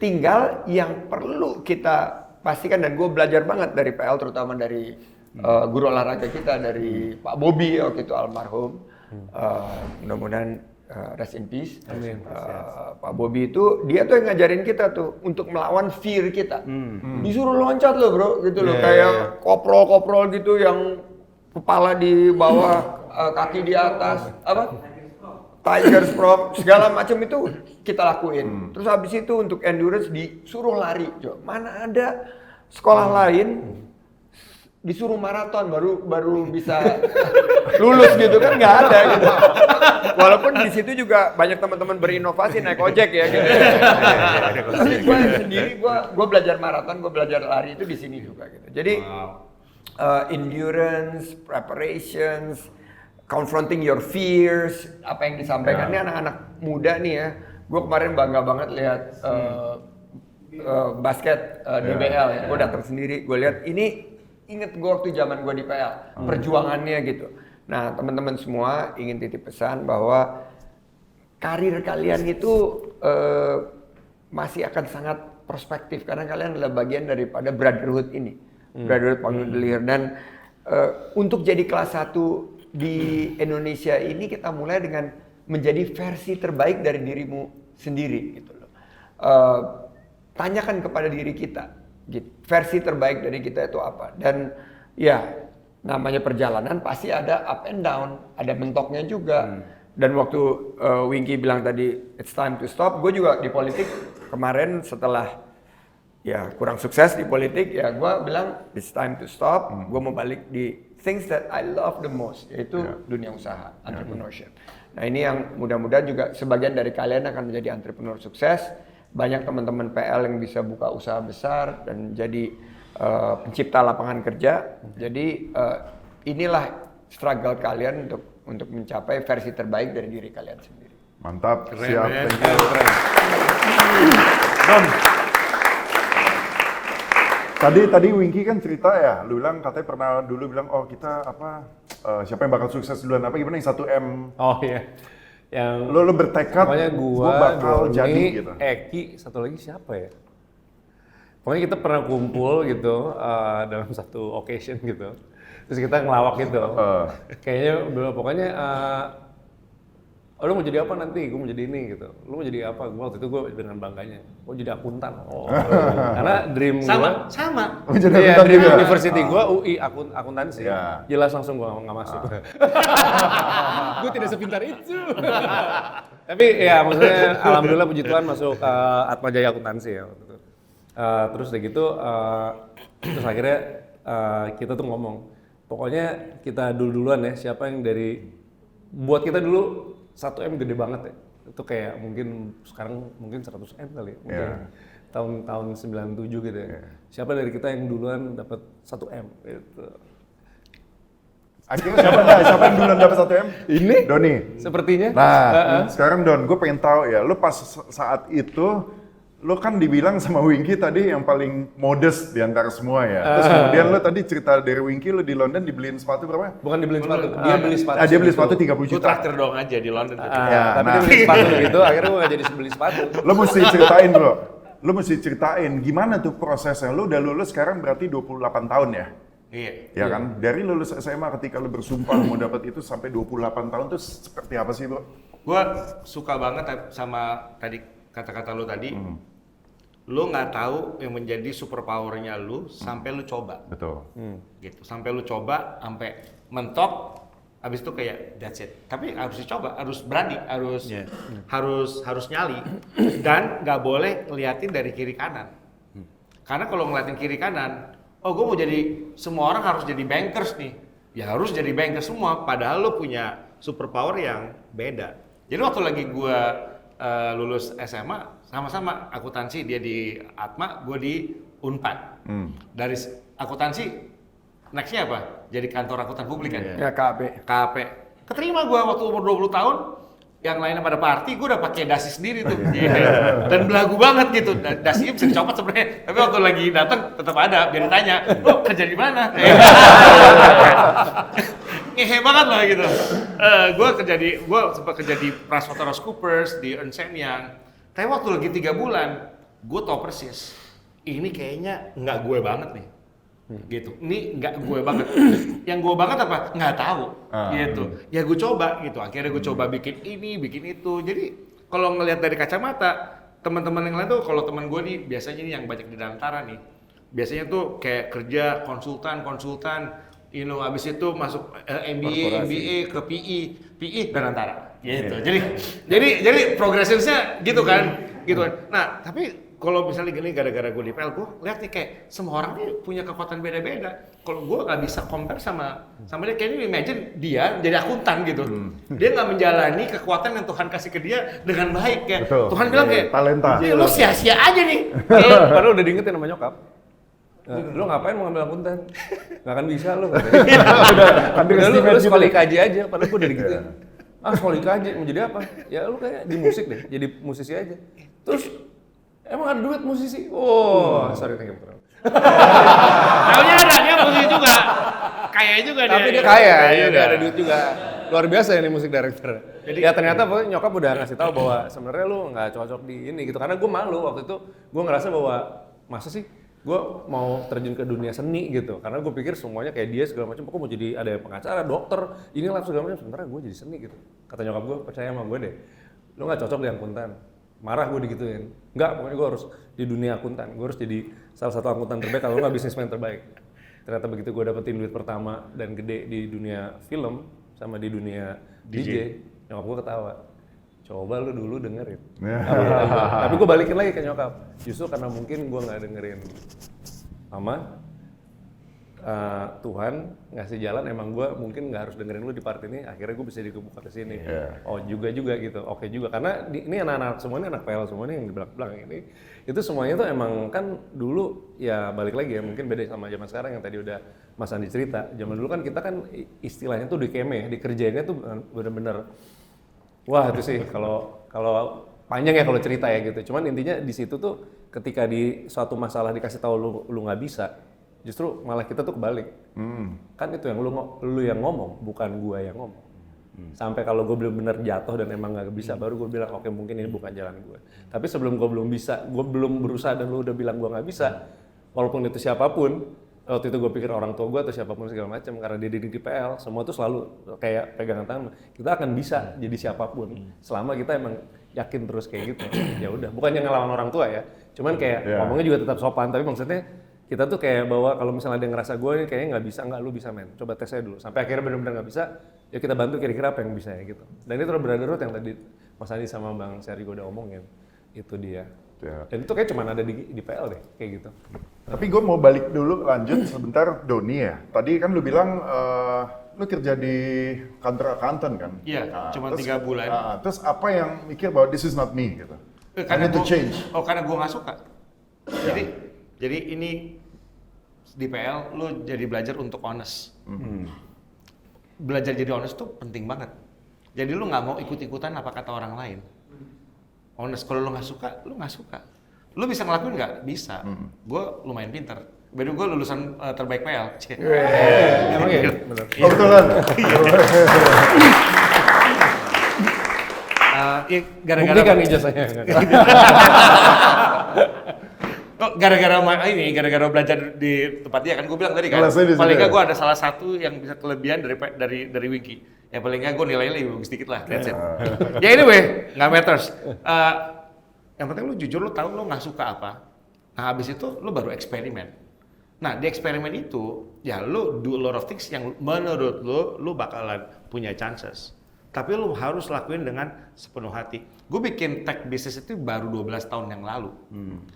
Tinggal yang perlu kita pastikan, dan gue belajar banget dari PL, terutama dari guru olahraga kita, dari Pak Bobi waktu itu almarhum. Mudah-mudahan rest in peace. Pak Bobi itu dia tuh yang ngajarin kita tuh untuk melawan fear kita. Disuruh loncat loh bro, gitu loh, kayak koprol-koprol gitu yang kepala di bawah, kaki di atas, apa? Tigers Pro, segala macam itu kita lakuin. Terus habis itu untuk endurance disuruh lari. Mana ada sekolah lain disuruh maraton baru bisa lulus gitu kan, nggak ada gitu. Walaupun di situ juga banyak teman-teman berinovasi naik ojek ya gitu. Tapi gue sendiri gue belajar maraton, gue belajar lari itu di sini juga gitu. Jadi endurance, preparations, confronting your fears, apa yang disampaikan. Ini anak-anak muda nih ya. Gue kemarin bangga banget lihat basket DBL ya. Gue datang sendiri, gue lihat ini, inget gue waktu zaman gue di PL, perjuangannya gitu. Nah teman-teman semua ingin titip pesan bahwa karir kalian itu masih akan sangat prospektif, karena kalian adalah bagian daripada brotherhood ini, brotherhood Pangudi Luhur. Dan untuk jadi kelas 1 di Indonesia ini kita mulai dengan menjadi versi terbaik dari dirimu sendiri gitu loh. tanyakan kepada diri kita, gitu. Versi terbaik dari kita itu apa. Dan ya namanya perjalanan pasti ada up and down, ada mentoknya juga. Dan waktu Winky bilang tadi it's time to stop, gue juga di politik kemarin setelah ya kurang sukses di politik, ya gue bilang it's time to stop. Gue mau balik di things that I love the most, yaitu dunia usaha, entrepreneurship. Nah ini yang mudah-mudahan juga sebagian dari kalian akan menjadi entrepreneur sukses. Banyak teman-teman PL yang bisa buka usaha besar dan jadi pencipta lapangan kerja. Jadi inilah struggle kalian untuk mencapai versi terbaik dari diri kalian sendiri. Mantap, Keren, siap. men. Thank you. Don, Tadi Winky kan cerita ya, lu bilang katanya pernah dulu bilang kita siapa yang bakal sukses duluan apa gimana yang 1M. Oh iya. Yang Lu bertekad pokoknya gua bakal Doni, jadi gitu. Eki, satu lagi siapa ya? Pokoknya kita pernah kumpul gitu dalam satu occasion gitu. Terus kita ngelawak gitu. Kayaknya pokoknya lu mau jadi apa nanti? Gue mau jadi ini gitu. Lu mau jadi apa? Gue waktu itu gue dengan bangganya. Gue jadi akuntan. Karena dream gue sama. Oh, jadi iya, akuntan dream juga? university gue UI akuntansi. Ya. Jelas langsung gue nggak masuk. Gue tidak sepintar itu. Tapi ya maksudnya alhamdulillah puji Tuhan masuk Atma Jaya akuntansi ya waktu itu. Terus udah gitu, terus akhirnya kita tuh ngomong, pokoknya kita duluan ya, siapa yang buat kita dulu 1M gede banget ya. Itu kayak mungkin sekarang mungkin 100M kali ya. Mungkin tahun 97 gitu ya. Siapa dari kita yang duluan dapat 1M gitu. Akhirnya siapa yang duluan dapat 1M? Ini? Doni. Sepertinya. Nah, sekarang Don, gue pengen tahu ya, lu pas saat itu, lu kan dibilang sama Winky tadi yang paling modest di antara semua ya. Terus kemudian lu tadi cerita dari Winky, lu di London dibeliin sepatu berapa? Bukan dibeliin sepatu, dia beli sepatu. Dia beli sepatu segitu. 30 Gue juta. traktir dong aja di London. Tapi nah. dia beli sepatu gitu, akhirnya gue gak jadi beli sepatu. Lu mesti ceritain bro, lu mesti ceritain gimana tuh prosesnya. Lu udah lulus sekarang berarti 28 tahun ya? Iya. Ya kan? Dari lulus SMA ketika lu bersumpah mau dapat itu sampai 28 tahun tuh seperti apa sih bro? Gue suka banget sama tadi kata-kata lu tadi. Lu nggak tahu yang menjadi superpowernya lu sampai lu coba. Betul. Gitu. Sampai lu coba, sampai mentok, habis itu kayak that's it. Tapi harus dicoba, harus berani, harus nyali, dan nggak boleh ngeliatin dari kiri kanan. Karena kalau ngeliatin kiri kanan, oh gue mau jadi, semua orang harus jadi bankers nih. Ya harus jadi bankers semua, padahal lu punya superpower yang beda. Jadi waktu lagi gue lulus SMA, sama-sama akuntansi, dia di Atma, gue di Unpad. Dari akuntansi, nextnya apa? Jadi kantor akuntan publik kan? Ya KAP. KAP. Keterima gue waktu umur 20 tahun, yang lainnya pada party, gue udah pakai dasi sendiri tuh. Dan belagu banget gitu. Dasinya bisa dicopot sebenarnya, tapi waktu lagi datang tetap ada, biar ditanya, lo kerja di mana? Ngehe banget lah gitu. Gue sempat kerja di PricewaterhouseCoopers, di Ernst & Young. Tapi waktu lagi 3 bulan, gue tau persis, ini kayaknya nggak gue banget nih. Gitu, ini nggak gue banget. Yang gue banget apa? Nggak tahu. Gitu. Ya gue coba gitu. Akhirnya gue coba bikin ini, bikin itu. Jadi kalau ngelihat dari kacamata, teman-teman yang lain tuh, kalau teman gue nih biasanya nih yang banyak di Danantara nih, biasanya tuh kayak kerja konsultan, abis itu masuk MBA ke PE Danantara. Gitu. Jadi progresifnya gitu kan. Nah, tapi kalau misalnya gini gara-gara gue di PL, gue lihat nih kayak semua orang nih punya kekuatan beda-beda. Kalau gue nggak bisa compare sama dia, kayaknya imagine dia jadi akuntan gitu. Dia nggak menjalani kekuatan yang Tuhan kasih ke dia dengan baik ya. Betul. Tuhan bilang kayak talenta. Lu sia-sia aja nih. Padahal udah diingetin sama nyokap. Lu ngapain mau ngambil akuntan? Gak akan bisa lu. Udah lu sekolah IKJ aja, padahal gue udah digituin. Sekolah IKJ mau jadi apa? Ya lu kayak di musik deh, jadi musisi aja. Terus emang ada duit musisi? Sorry, thank you. Taunya ada, dia musisi juga. Kaya juga dia. Tapi dia kaya, dia ada duit juga. Luar biasa ini musik director. Ya ternyata nyokap udah ngasih tahu bahwa sebenarnya lu nggak cocok di ini gitu. Karena gue malu waktu itu, gue ngerasa bahwa masa sih gue mau terjun ke dunia seni gitu. Karena gue pikir semuanya kayak dia segala macam. Kok mau jadi ada pengacara, dokter, inilah segala macam. Sementara gue jadi seni gitu. Kata nyokap gue, percaya sama gue deh. Lu nggak cocok di akuntan. marah gue digituin. Enggak, pokoknya gue harus di dunia akuntan, gue harus jadi salah satu akuntan terbaik kalau nggak bisnismen terbaik. Ternyata begitu gue dapetin duit pertama dan gede di dunia film sama di dunia DJ, nyokap gue ketawa. Coba lu dulu dengerin. Tapi gue balikin lagi ke nyokap. Justru karena mungkin gue nggak dengerin mama, Tuhan ngasih jalan, emang gue mungkin nggak harus dengerin lu di part ini, akhirnya gue bisa dikebuka ke sini. Oh juga gitu, oke juga. Karena ini anak-anak semuanya, anak PL semuanya yang di belakang ini, itu semuanya tuh emang kan dulu ya balik lagi ya, mungkin beda sama zaman sekarang yang tadi udah Mas Andi cerita. Zaman dulu kan kita kan istilahnya tuh dikerjainnya tuh bener-bener, wah itu sih kalau panjang ya kalau cerita ya gitu. Cuman intinya di situ tuh ketika di suatu masalah dikasih tahu lu nggak bisa, justru malah kita tuh kebalik. Kan itu yang lu yang ngomong, bukan gua yang ngomong. Sampai kalau gue bener-bener jatuh dan emang nggak bisa, baru gue bilang oke mungkin ini bukan jalan gue. Tapi sebelum gue belum bisa, gue belum berusaha dan lu udah bilang gue nggak bisa, walaupun itu siapapun, waktu itu gue pikir orang tua gue atau siapapun segala macam, karena dia di PL, semua tuh selalu kayak pegangan tangan. Kita akan bisa jadi siapapun, selama kita emang yakin terus kayak gitu. Ya udah, bukannya ngelawan orang tua ya, cuman kayak ngomongnya juga tetap sopan, tapi maksudnya kita tuh kayak bahwa kalau misalnya ada yang ngerasa gue ini kayaknya nggak bisa, nggak lu bisa men, coba tes aja dulu. Sampai akhirnya benar-benar nggak bisa, ya kita bantu kira-kira apa yang bisa ya gitu. Dan itu brotherhood yang tadi Mas Andi sama Bang Syariko udah omongin, itu dia. Dan itu kayak cuma ada di PL deh, kayak gitu. Tapi gue mau balik dulu lanjut sebentar, Doni ya. Tadi kan lu bilang lu kerja di kantor accountant kan? Iya, cuma 3 bulan. Terus apa yang mikir bahwa this is not me gitu? I need to change. Karena gue nggak suka. Jadi ini di PL lu jadi belajar untuk honest. Belajar jadi honest tuh penting banget. Jadi lu nggak mau ikut-ikutan apa kata orang lain. Honest, kalau lu nggak suka, lu nggak suka. Lu bisa ngelakuin nggak? Bisa. Gue lumayan pinter. Bedu gue lulusan terbaik PL. Emang ya? Bener. Kebetulan. Gara-gara Buktikan ijazahnya. gara-gara belajar di tempat dia kan gue bilang tadi kan, paling nggak gue ada salah satu yang bisa kelebihan dari Winky. Ya paling nggak gue nilainya lebih bagus sedikit lah, that's it. Ya anyway, nggak matters. Yang penting lu jujur, lu tahu lu nggak suka apa. Nah habis itu lu baru eksperimen. Nah di eksperimen itu ya lu do a lot of things yang menurut lu bakalan punya chances. Tapi lu harus lakuin dengan sepenuh hati. Gue bikin tech business itu baru 12 tahun yang lalu.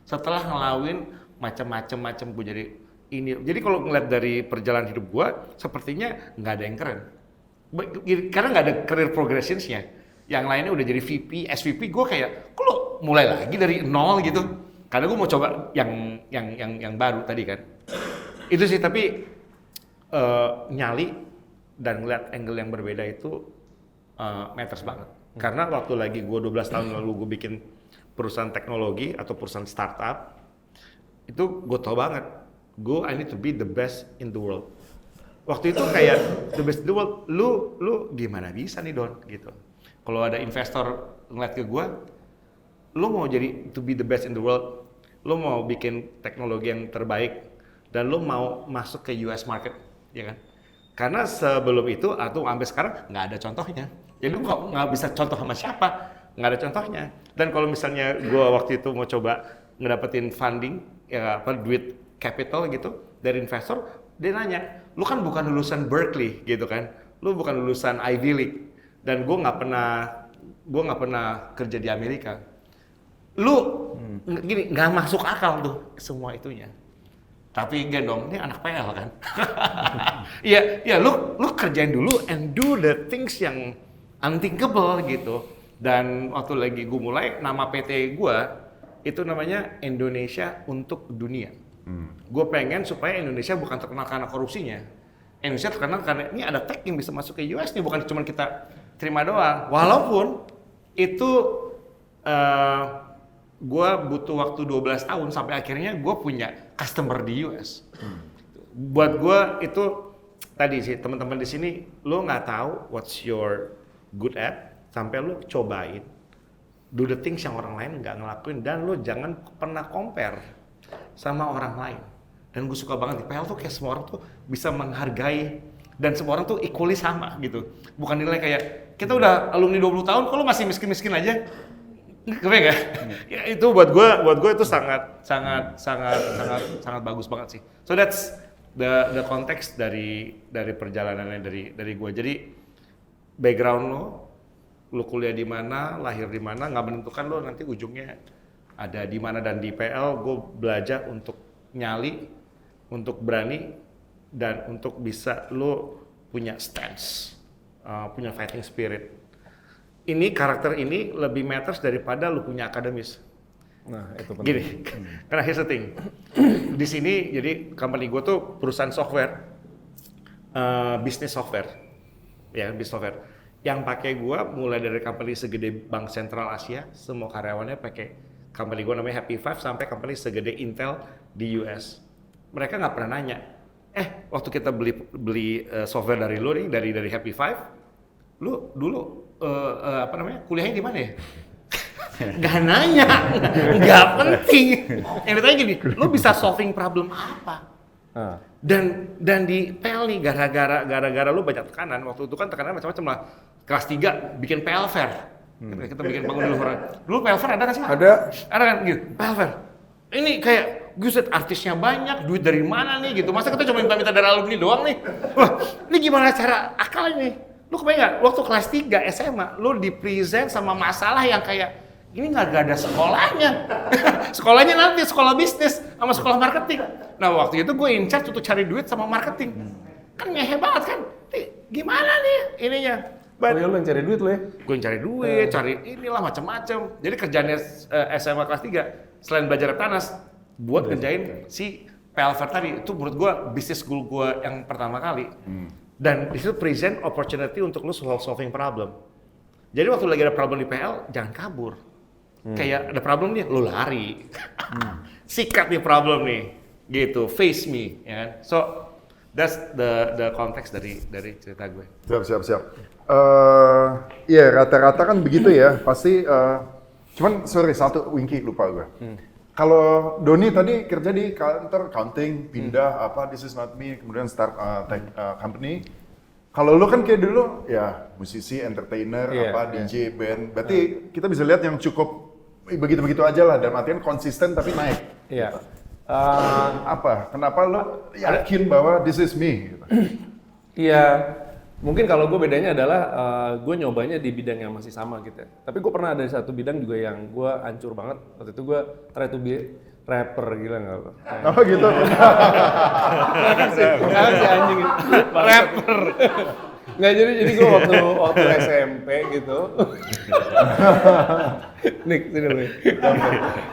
Setelah ngelakuin macam-macam gue jadi ini. Jadi kalau ngeliat dari perjalanan hidup gue, sepertinya nggak ada yang keren. Karena nggak ada career progressions-nya. Yang lainnya udah jadi VP, SVP, gue kayak, kok lo mulai lagi dari nol gitu? Karena gue mau coba yang baru tadi kan. Itu sih, tapi nyali dan ngeliat angle yang berbeda itu matters banget. Karena waktu lagi gue 12 tahun lalu gue bikin perusahaan teknologi atau perusahaan startup, itu gue tau banget, I need to be the best in the world. Waktu itu kayak the best in the world, lu gimana bisa nih Don gitu. Kalau ada investor ngeliat ke gue, lu mau jadi to be the best in the world, lu mau bikin teknologi yang terbaik, dan lu mau masuk ke US market, ya kan? Karena sebelum itu atau sampai sekarang nggak ada contohnya. Jadi lu nggak bisa contoh sama siapa, nggak ada contohnya. Dan kalau misalnya gue waktu itu mau coba ngedapetin funding, ya apa duit capital gitu dari investor, dia nanya, lu kan bukan lulusan Berkeley gitu kan, lu bukan lulusan Ivy League, dan gue nggak pernah kerja di Amerika. Lu gini nggak masuk akal tuh semua itunya. Tapi gendong, ini anak PL kan. Iya, lu kerjain dulu and do the things yang unthinkable gitu. Dan waktu lagi gue mulai, nama PT gue itu namanya Indonesia untuk Dunia. Gue pengen supaya Indonesia bukan terkenal karena korupsinya. Indonesia terkenal karena ini ada tech yang bisa masuk ke US nih, bukan cuma kita terima doang. Walaupun itu gue butuh waktu 12 tahun sampai akhirnya gue punya customer di US. Buat gue itu tadi sih teman-teman di sini, lo nggak tahu what's your good at sampai lo cobain, do the things yang orang lain nggak ngelakuin, dan lo jangan pernah compare sama orang lain. Dan gue suka banget di PL tuh kayak semua orang tuh bisa menghargai dan semua orang tuh equally sama gitu. Bukan nilai kayak kita udah alumni 20 tahun, kalau masih miskin-miskin aja. Kebayang nggak? Ya itu buat gue itu sangat bagus banget sih. So that's the context dari perjalanannya dari gue. Jadi background lo kuliah di mana, lahir di mana, nggak menentukan lo nanti ujungnya ada di mana. Dan di PL gue belajar untuk nyali, untuk berani, dan untuk bisa lo punya stance, punya fighting spirit. Ini karakter ini lebih matters daripada lo punya akademis. Nah, itu penting. Gini, karena here's the thing. Di sini jadi company gue tuh perusahaan software, bisnis software, ya bisnis software. Yang pakai gue mulai dari company segede Bank Sentral Asia, semua karyawannya pakai company gue namanya Happy Five, sampai company segede Intel di US. Mereka nggak pernah nanya, waktu kita beli software dari lo nih, dari Happy Five, lo dulu kuliahnya di mana ya? Gak nanya, gak penting. Yang ditanya gini, lo bisa solving problem apa? Dan di PL nih, gara-gara lo banyak tekanan, waktu itu kan tekanan macam-macam lah. Kelas 3 bikin PL Fair. Kita bikin bangun dulu orang. Dulu PL Fair ada nggak sih? Ada kan gitu, PL Fair. Ini kayak Guset, artisnya banyak, duit dari mana nih gitu. Masa kita cuma minta dari alumni doang nih? Wah, ini gimana cara akalnya nih? Lu kebayang nggak, waktu kelas 3 SMA, lu di-present sama masalah yang kayak, ini nggak ada sekolahnya. Sekolahnya nanti, sekolah bisnis sama sekolah marketing. Nah waktu itu gue in charge untuk cari duit sama marketing. Kan ngehe banget kan? Gimana nih ininya? Oh ya lu yang cari duit lo ya? Gue yang cari duit, cari inilah macam-macam. Jadi kerjaannya SMA kelas 3, selain belajar Reptanas, buat ngerjain si PL Fair tadi. Itu menurut gue bisnis school gue yang pertama kali. Dan disitu present opportunity untuk lu solving problem. Jadi waktu lagi ada problem di PL, jangan kabur. Kayak ada problem nih, lu lari. Sikat nih problem nih, gitu. Face me, ya kan? So that's the context dari cerita gue. Siap. Iya, rata-rata kan begitu ya. Pasti, cuman sorry, satu Winky lupa gue. Kalau Doni tadi kerja di kantor accounting, pindah this is not me, kemudian start tech company. Kalau lu kan kayak dulu ya musisi, entertainer, DJ, band. Berarti kita bisa lihat yang cukup begitu-begitu aja lah, dalam artian konsisten tapi naik. Iya. Kenapa lu yakin bahwa this is me? Gitu? Iya, mungkin kalau gue bedanya adalah gue nyobanya di bidang yang masih sama gitu ya. Tapi gue pernah ada satu bidang juga yang gue hancur banget. Waktu itu gue try to be rapper, gila nggak lo? Oh gitu? Si anjing rapper. Nggak, jadi gue waktu SMP gitu. Nik, sini nih.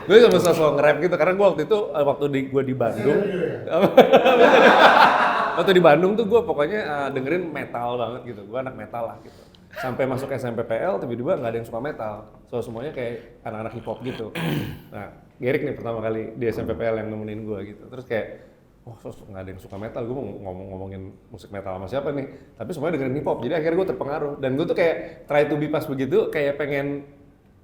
Gue sama sosok nge-rap gitu, karena gue waktu itu, gue di Bandung. Waktu di Bandung tuh gue pokoknya dengerin metal banget gitu, gue anak metal lah gitu. Sampai masuk SMP PL, tiba-tiba nggak ada yang suka metal. So semuanya kayak anak-anak hip hop gitu. Nah, Gerik nih pertama kali di SMP PL yang nemenin gue gitu. Terus kayak, nggak ada yang suka metal, gue mau ngomongin musik metal sama siapa nih. Tapi semuanya dengerin hip hop, jadi akhirnya gue terpengaruh. Dan gue tuh kayak try to be pas begitu, kayak pengen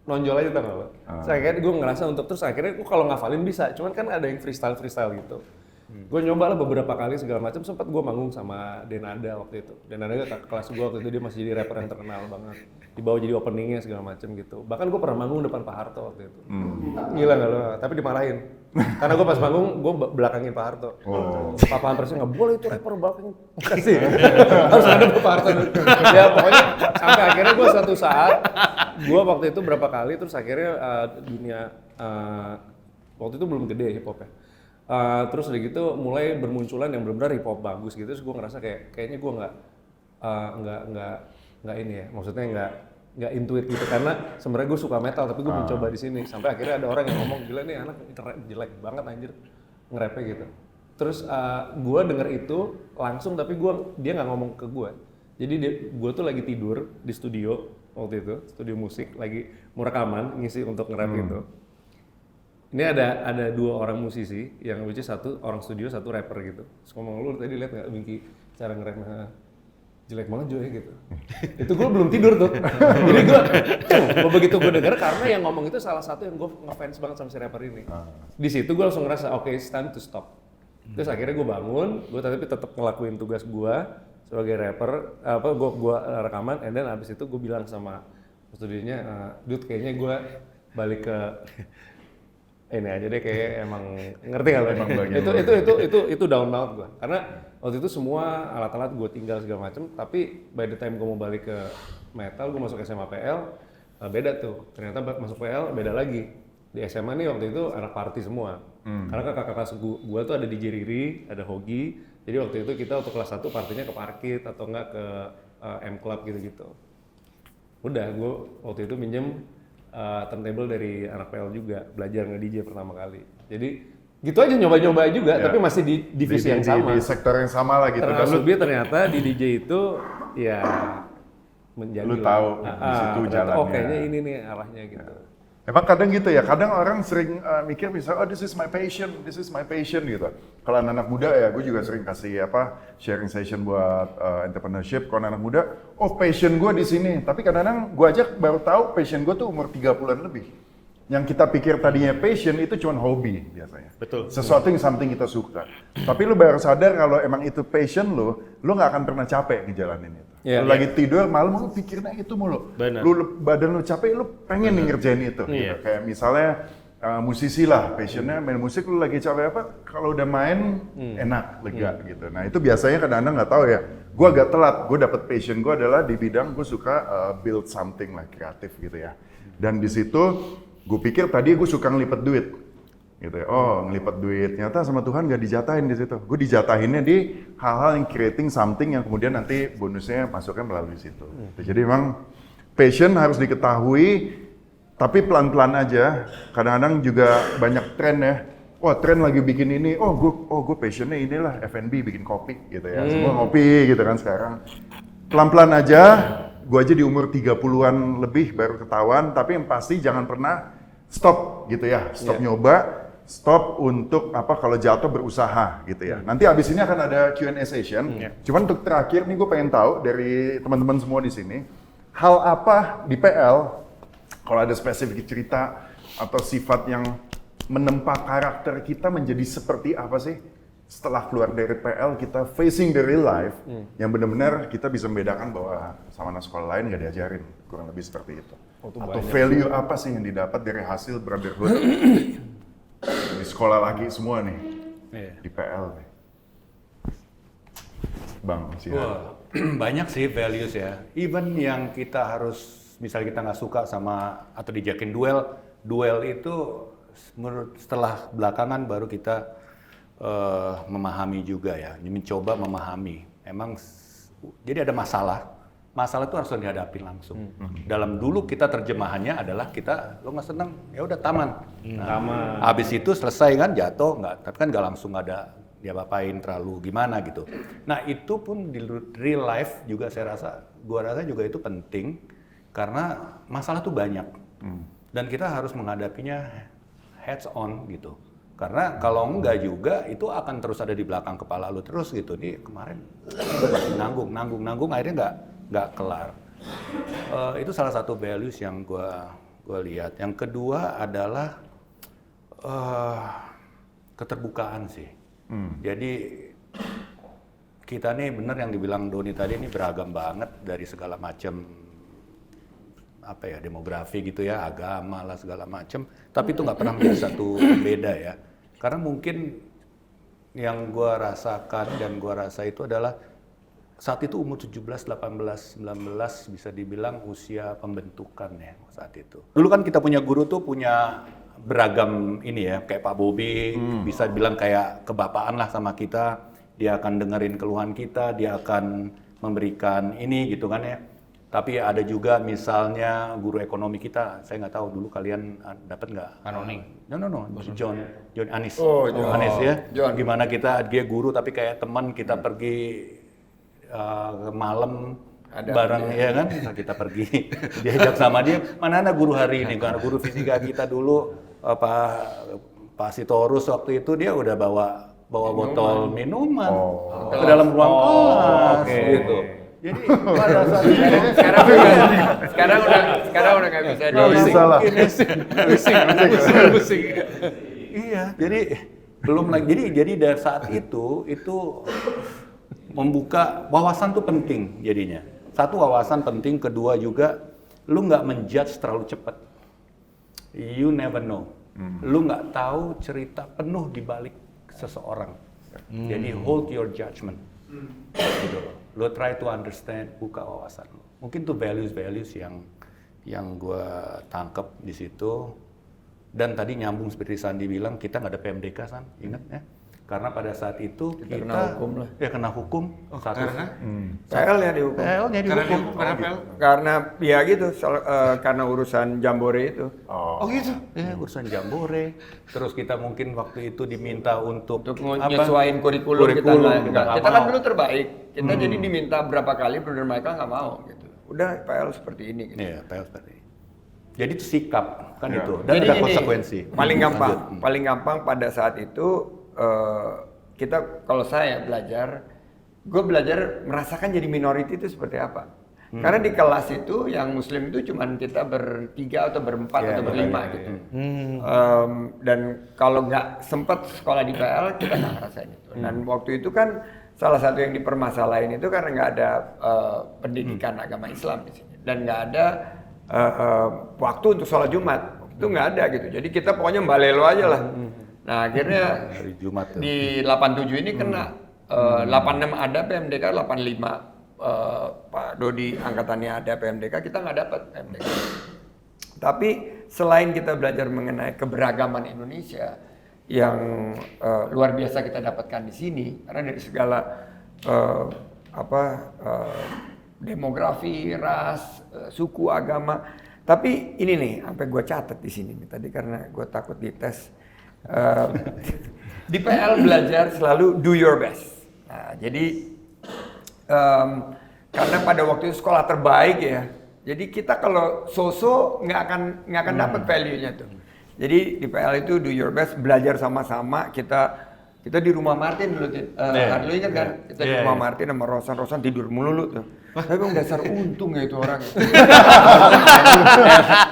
nonjol aja tau gak lo? Terus akhirnya gue ngerasa terus akhirnya gue kalau ngafalin bisa, cuman kan ada yang freestyle gitu. Gue nyoba lah beberapa kali segala macam, sempat gue manggung sama Denada waktu itu. Denada kelas gue waktu itu, dia masih jadi rapper yang terkenal banget. Dibawa jadi openingnya segala macam gitu. Bahkan gue pernah manggung depan Pak Harto waktu itu. Gila gak lo? Tapi dimarahin. Karena gue pas manggung, gue belakangin Pak Harto. Pak Hampersnya nggak boleh itu rapper belakangin. Kasih. Harus ada Pak Harto. Ya pokoknya sampai akhirnya gue suatu saat, gue waktu itu berapa kali, terus akhirnya dunia, waktu itu belum gede hip hop ya. Terus udah gitu mulai bermunculan yang benar-benar hip hop bagus gitu, terus gue ngerasa kayaknya gue nggak ini ya, maksudnya nggak intuit gitu, karena sebenarnya gue suka metal tapi gue mencoba di sini, sampai akhirnya ada orang yang ngomong, gila nih anak jelek banget anjir nge-rapnya gitu. Terus gue denger itu langsung, tapi dia nggak ngomong ke gue, jadi gue tuh lagi tidur di studio waktu itu, studio musik, lagi mau rekaman ngisi untuk nge-rap gitu. Ini ada dua orang musisi, yang which is satu orang studio, satu rapper gitu. Terus ngomong, lu tadi lihat nggak Winky cara nge-rapnya? Jelek banget Joy gitu. Itu gue belum tidur tuh. Jadi gue begitu gue denger, karena yang ngomong itu salah satu yang gue ngefans banget sama si rapper ini. Di situ gue langsung ngerasa, oke, it's time to stop. Terus akhirnya gue bangun, gue tapi tetap ngelakuin tugas gue sebagai rapper, gue rekaman, and then abis itu gue bilang sama studionya, dude kayaknya gue balik ke ini aja deh, kayak emang ngerti nggak lo? Emang bagian Itu down banget gue, karena waktu itu semua alat-alat gue tinggal segala macem, tapi by the time gue mau balik ke metal, gue masuk SMA PL, beda tuh, ternyata masuk PL beda lagi. Di SMA nih waktu itu anak party semua, karena kakak kelas gue tuh ada di Riri, ada Hogi, jadi waktu itu kita waktu kelas 1 partinya ke Parkit atau enggak ke M Club gitu-gitu. Udah, gue waktu itu minjem turntable dari anak PL juga, belajar nge-DJ pertama kali. Jadi gitu aja nyoba-nyoba juga, tapi masih di divisi yang sama. Di sektor yang sama lah gitu. Termasuk dia ternyata di DJ itu ya menjadi Lu tahu di situ jalannya. Oh kayaknya ini nih arahnya gitu. Emang kadang gitu ya, kadang orang sering mikir misalnya, oh this is my passion gitu. Kalau anak-anak muda ya, gue juga sering kasih sharing session buat entrepreneurship. Kalau anak muda, oh passion gue di sini. Tapi kadang-kadang gue aja baru tahu passion gue tuh umur 30-an lebih. Yang kita pikir tadinya passion itu cuma hobi biasanya. Betul. Sesuatu yang something kita suka. Tapi lu baru sadar kalau emang itu passion lu nggak akan pernah capek ngejalanin itu. Iya, Lu lagi tidur malam lu pikirnya itu mulu. Benar. Badan lu capek, lu pengen nih ngerjain itu. Gitu. Iya. Kayak misalnya musisi lah, passionnya main musik, lu lagi capek apa? Kalau udah main enak, lega gitu. Nah itu biasanya kadang-kadang nggak tahu ya. Gue agak telat, gue dapet passion gue adalah di bidang gue suka build something lah, kreatif gitu ya. Dan di situ gue pikir tadi gue suka ngelipet duit, gitu ya. Oh ngelipet duit, ternyata sama Tuhan gak dijatahin di situ. Gue dijatahinnya di hal-hal yang creating something yang kemudian nanti bonusnya masuknya melalui situ. Jadi memang passion harus diketahui, tapi pelan-pelan aja. Kadang-kadang juga banyak tren ya. Wah tren lagi bikin ini, gue passionnya inilah F&B, bikin kopi gitu ya. Semua ngopi gitu kan sekarang. Pelan-pelan aja, gue aja di umur 30-an lebih baru ketahuan, tapi yang pasti jangan pernah stop gitu ya, stop nyoba, stop untuk kalau jatuh berusaha gitu ya. Nanti abis ini akan ada Q&A session. Cuman untuk terakhir nih gue pengen tahu dari teman-teman semua di sini, hal apa di PL kalau ada spesifik cerita atau sifat yang menempa karakter kita menjadi seperti apa sih? Setelah keluar dari PL kita facing the real life yang benar-benar kita bisa membedakan bahwa sama anak sekolah lain nggak diajarin, kurang lebih seperti itu. Atau value apa sih yang didapat dari hasil brotherhood di sekolah lagi semua nih di PL nih. Bang, Banyak sih values ya. Even yang kita harus, misalnya kita nggak suka sama atau dijakin duel itu setelah belakangan baru kita memahami juga ya, mencoba memahami. Emang jadi ada masalah itu harus dihadapi langsung. Dalam dulu kita terjemahannya adalah lo nggak seneng, ya udah taman. Taman. Habis itu selesai kan jatuh nggak, tapi kan nggak langsung ada dia apain terlalu gimana gitu. Nah itu pun di real life juga gua rasa juga itu penting karena masalah tuh banyak dan kita harus menghadapinya heads on gitu. Karena kalau enggak juga itu akan terus ada di belakang kepala lu terus gitu. Nih kemarin nanggung akhirnya nggak kelar. Itu salah satu values yang gua lihat. Yang kedua adalah keterbukaan sih. Jadi kita nih bener yang dibilang Doni tadi ini beragam banget dari segala macam demografi gitu ya, agama lah segala macam. Tapi itu nggak pernah menjadi satu beda ya. Karena mungkin yang gua rasakan dan gua rasa itu adalah saat itu umur 17, 18, 19 bisa dibilang usia pembentukan ya saat itu. Dulu kan kita punya guru tuh punya beragam ini ya, kayak Pak Bobi, bisa bilang kayak kebapaan lah sama kita. Dia akan dengerin keluhan kita, dia akan memberikan ini gitu kan ya. Tapi ada juga misalnya guru ekonomi kita, saya nggak tahu dulu kalian dapat nggak? Anoning. No, John Anis. Oh, John. Anis ya. John. Gimana dia guru tapi kayak teman kita pergi ke malam bareng ya kan, kita pergi diajak sama dia, mana ada guru hari ini karena guru fisika kita dulu Pak Sitorus waktu itu dia udah bawa botol minuman ke dalam ruang kelas gitu. Jadi pada saat sekarang udah nggak bisa Pusing. Iya, jadi belum lagi. Jadi dari saat itu membuka wawasan tuh penting jadinya. Satu wawasan penting, kedua juga lu nggak menjudge terlalu cepat. You never know. Lu nggak tahu cerita penuh di balik seseorang. Jadi hold your judgment. Gitu loh. Lo try to understand, buka wawasan lo. Mungkin tuh values yang gue tangkep di situ. Dan tadi nyambung seperti Sandi bilang, kita nggak ada PMDK, San, ingat ya? Karena pada saat itu kita kena hukum lah. Ya kena hukum. Karena? PL ya dihukum. PL-nya dihukum. Karena ya gitu, karena urusan Jambore itu. Oh gitu? Ya, urusan Jambore. Terus kita mungkin waktu itu diminta untuk Nyesuaiin kurikulum kita Kurikulum, nggak. kita Kita kan mau. dulu terbaik. Kita jadi diminta berapa kali, Brother Michael nggak mau gitu. Udah PL seperti ini gitu. Iya, PL seperti ini. Jadi itu sikap kan Ya. itu. Dan Jadi ada gini, konsekuensi. paling gampang pada saat itu kita, kalau saya belajar, gue belajar merasakan jadi minority itu seperti apa. Karena di kelas itu yang Muslim itu cuman kita bertiga atau berempat Ya, atau berlima ya, gitu. Dan kalau nggak sempat sekolah di PL kita nggak ngerasain itu. Dan waktu itu kan salah satu yang dipermasalahin itu karena nggak ada pendidikan agama Islam di sini dan nggak ada waktu untuk sholat Jumat. Itu nggak ada gitu. Jadi kita pokoknya mbalelo aja lah. Nah akhirnya Hari Jumat tuh. di 87 ini kena 86 ada PMDK, 85 Pak Dodi angkatannya ada PMDK, kita nggak dapat PMDK. Tapi selain kita belajar mengenai keberagaman Indonesia yang luar biasa kita dapatkan di sini, karena dari segala demografi, ras, suku, agama. Tapi ini nih, sampai gue catat di sini nih tadi karena gue takut dites. Di PL belajar selalu do your best. Nah, jadi karena pada waktu itu sekolah terbaik ya. Jadi kita kalau so-so nggak akan dapat value-nya tuh. Jadi di PL itu do your best, belajar sama-sama. Kita di rumah Martin dulu, lu ingat kan? Kita di rumah Martin sama Rosan tidur mulu tuh. Tapi emang dasar untung ya itu orang.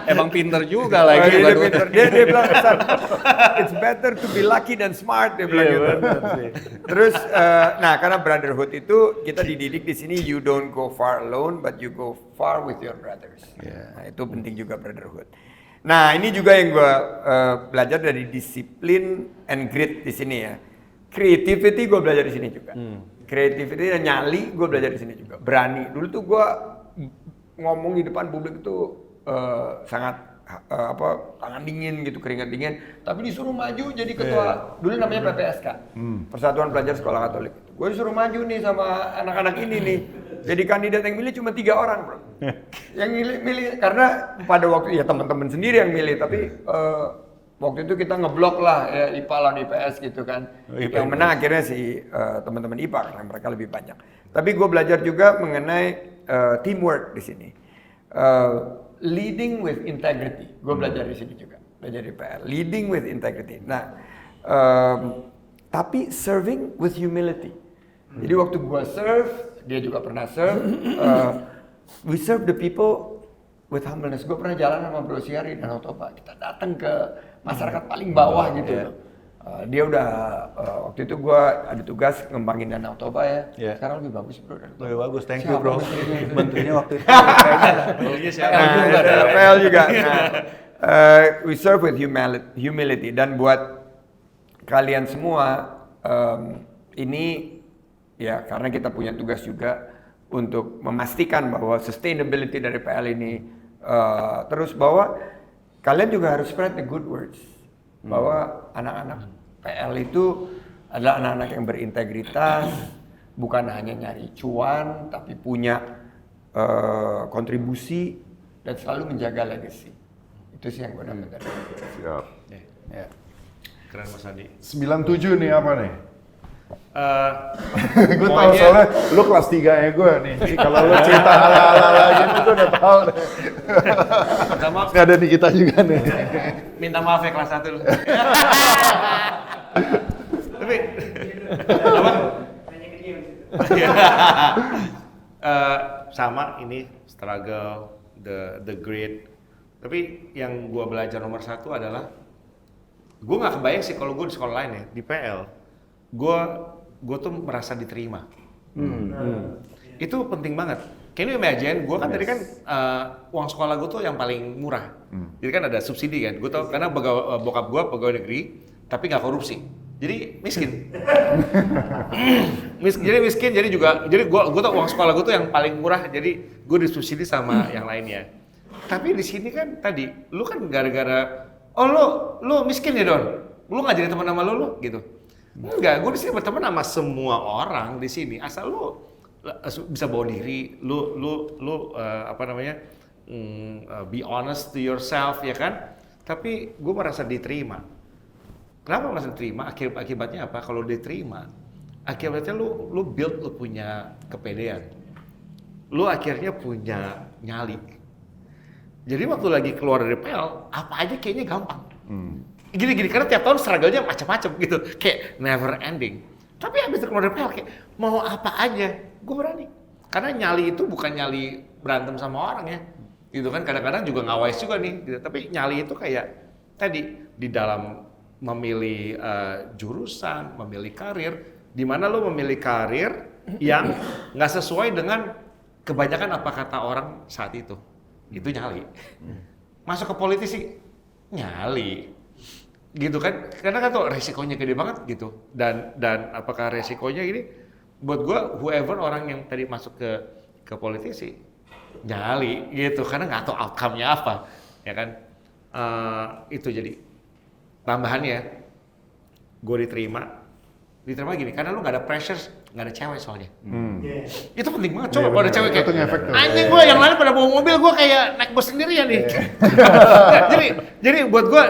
Emang pinter juga lagi. Dia bilang, it's better to be lucky than smart, dia bilang gitu. Terus, nah karena brotherhood itu kita dididik di sini, you don't go far alone, but you go far with your brothers. Nah itu penting juga brotherhood. Nah ini juga yang gue belajar dari disiplin and grit di sini ya. Creativity gue belajar di sini juga. Creativity dan nyali gue belajar di sini juga. Berani. Dulu tuh gue ngomong di depan publik itu sangat tangan dingin gitu, keringat dingin. Tapi disuruh maju jadi ketua. Dulu namanya PPSK, Persatuan Pelajar Sekolah Katolik. Gue disuruh maju nih sama anak-anak ini nih. Jadi kandidat yang milih cuma 3 orang, bro. Yang milih karena pada waktu ya teman-teman sendiri yang milih, tapi waktu itu kita ngeblok lah ya IPA lawan IPS gitu kan. Yang menang akhirnya si teman-teman IPA karena mereka lebih banyak. Tapi gue belajar juga mengenai teamwork di sini. Leading with integrity. Gue belajar di sini juga. Belajar di PL. Leading with integrity. Nah, tapi serving with humility. Jadi waktu gue serve, dia juga pernah serve. We serve the people with humbleness. Gue pernah jalan sama Bro Siari dan Danau Toba. Kita datang ke masyarakat paling bawah gitu. Dia udah waktu itu gue ada tugas ngembangin Danau Toba ya. Sekarang lebih bagus bro. Lebih bagus, thank you bro. Menterinya waktu itu. PL juga. We serve with humility dan buat kalian semua ini ya karena kita punya tugas juga untuk memastikan bahwa sustainability dari PL ini terus bahwa kalian juga harus spread the good words bahwa anak-anak PL itu adalah anak-anak yang berintegritas, bukan hanya nyari cuan tapi punya kontribusi dan selalu menjaga legacy. Itu sih yang gue dapat dari itu. Siap. Ya. Keren Mas Andi. 97 nih apa nih? Gue tahu Pokoknya- soalnya lu kelas 3 ya gue nih. Jadi kalau lu cerita hal-hal gitu gue udah tahu deh. Minta maaf, Ini ada di kita juga nih. minta maaf ya kelas 1 lu. Tapi apa? Sama ini struggle, the grit. Tapi yang gua belajar nomor 1 adalah gua nggak kebayang sih kalau gua di sekolah lain ya, di PL. Gua tuh merasa diterima. Itu penting banget. can you imagine, gue kan tadi kan uang sekolah gue tuh yang paling murah. Jadi kan ada subsidi kan, gue tau karena bokap gue pegawai negeri, tapi nggak korupsi. Jadi miskin. Jadi miskin, jadi gue tau uang sekolah gue tuh yang paling murah, jadi gue disubsidi sama yang lainnya. Tapi di sini kan tadi, lu kan gara-gara, oh lu miskin ya Don, lu nggak jadi teman sama lu gitu. Enggak, gue di sini berteman sama semua orang di sini, asal lu bisa bawa diri, be honest to yourself ya kan. Tapi gue merasa diterima. Kenapa merasa diterima? Akibatnya apa? Kalau diterima, akibatnya lu build, lu punya kepedean. Lu akhirnya punya nyali. Jadi waktu lagi keluar dari PL, apa aja kayaknya gampang. Gini-gini, karena tiap tahun struggle-nya macam-macam gitu. Kayak never ending. Tapi habis keluar dari PL, kayak mau apa aja, gue berani. Karena nyali itu bukan nyali berantem sama orang ya. Gitu kan, kadang-kadang juga nggak wise juga nih. Gitu. Tapi nyali itu kayak tadi, di dalam memilih jurusan, memilih karir, di mana lo memilih karir yang nggak sesuai dengan kebanyakan apa kata orang saat itu. Itu nyali. Masuk ke politisi, nyali. Gitu kan, karena kan tuh resikonya gede banget gitu. Dan apakah resikonya ini, buat gua whoever orang yang tadi masuk ke politisi, nyali gitu, karena nggak tahu outcome-nya apa, ya kan. Itu jadi tambahannya, gue diterima gini, karena lu nggak ada pressure, nggak ada cewek soalnya. Itu penting banget, coba kalau ada cewek kayak, anjing gue yang lain pada bawa mobil, gue kayak naik bus sendirian nih. jadi buat gue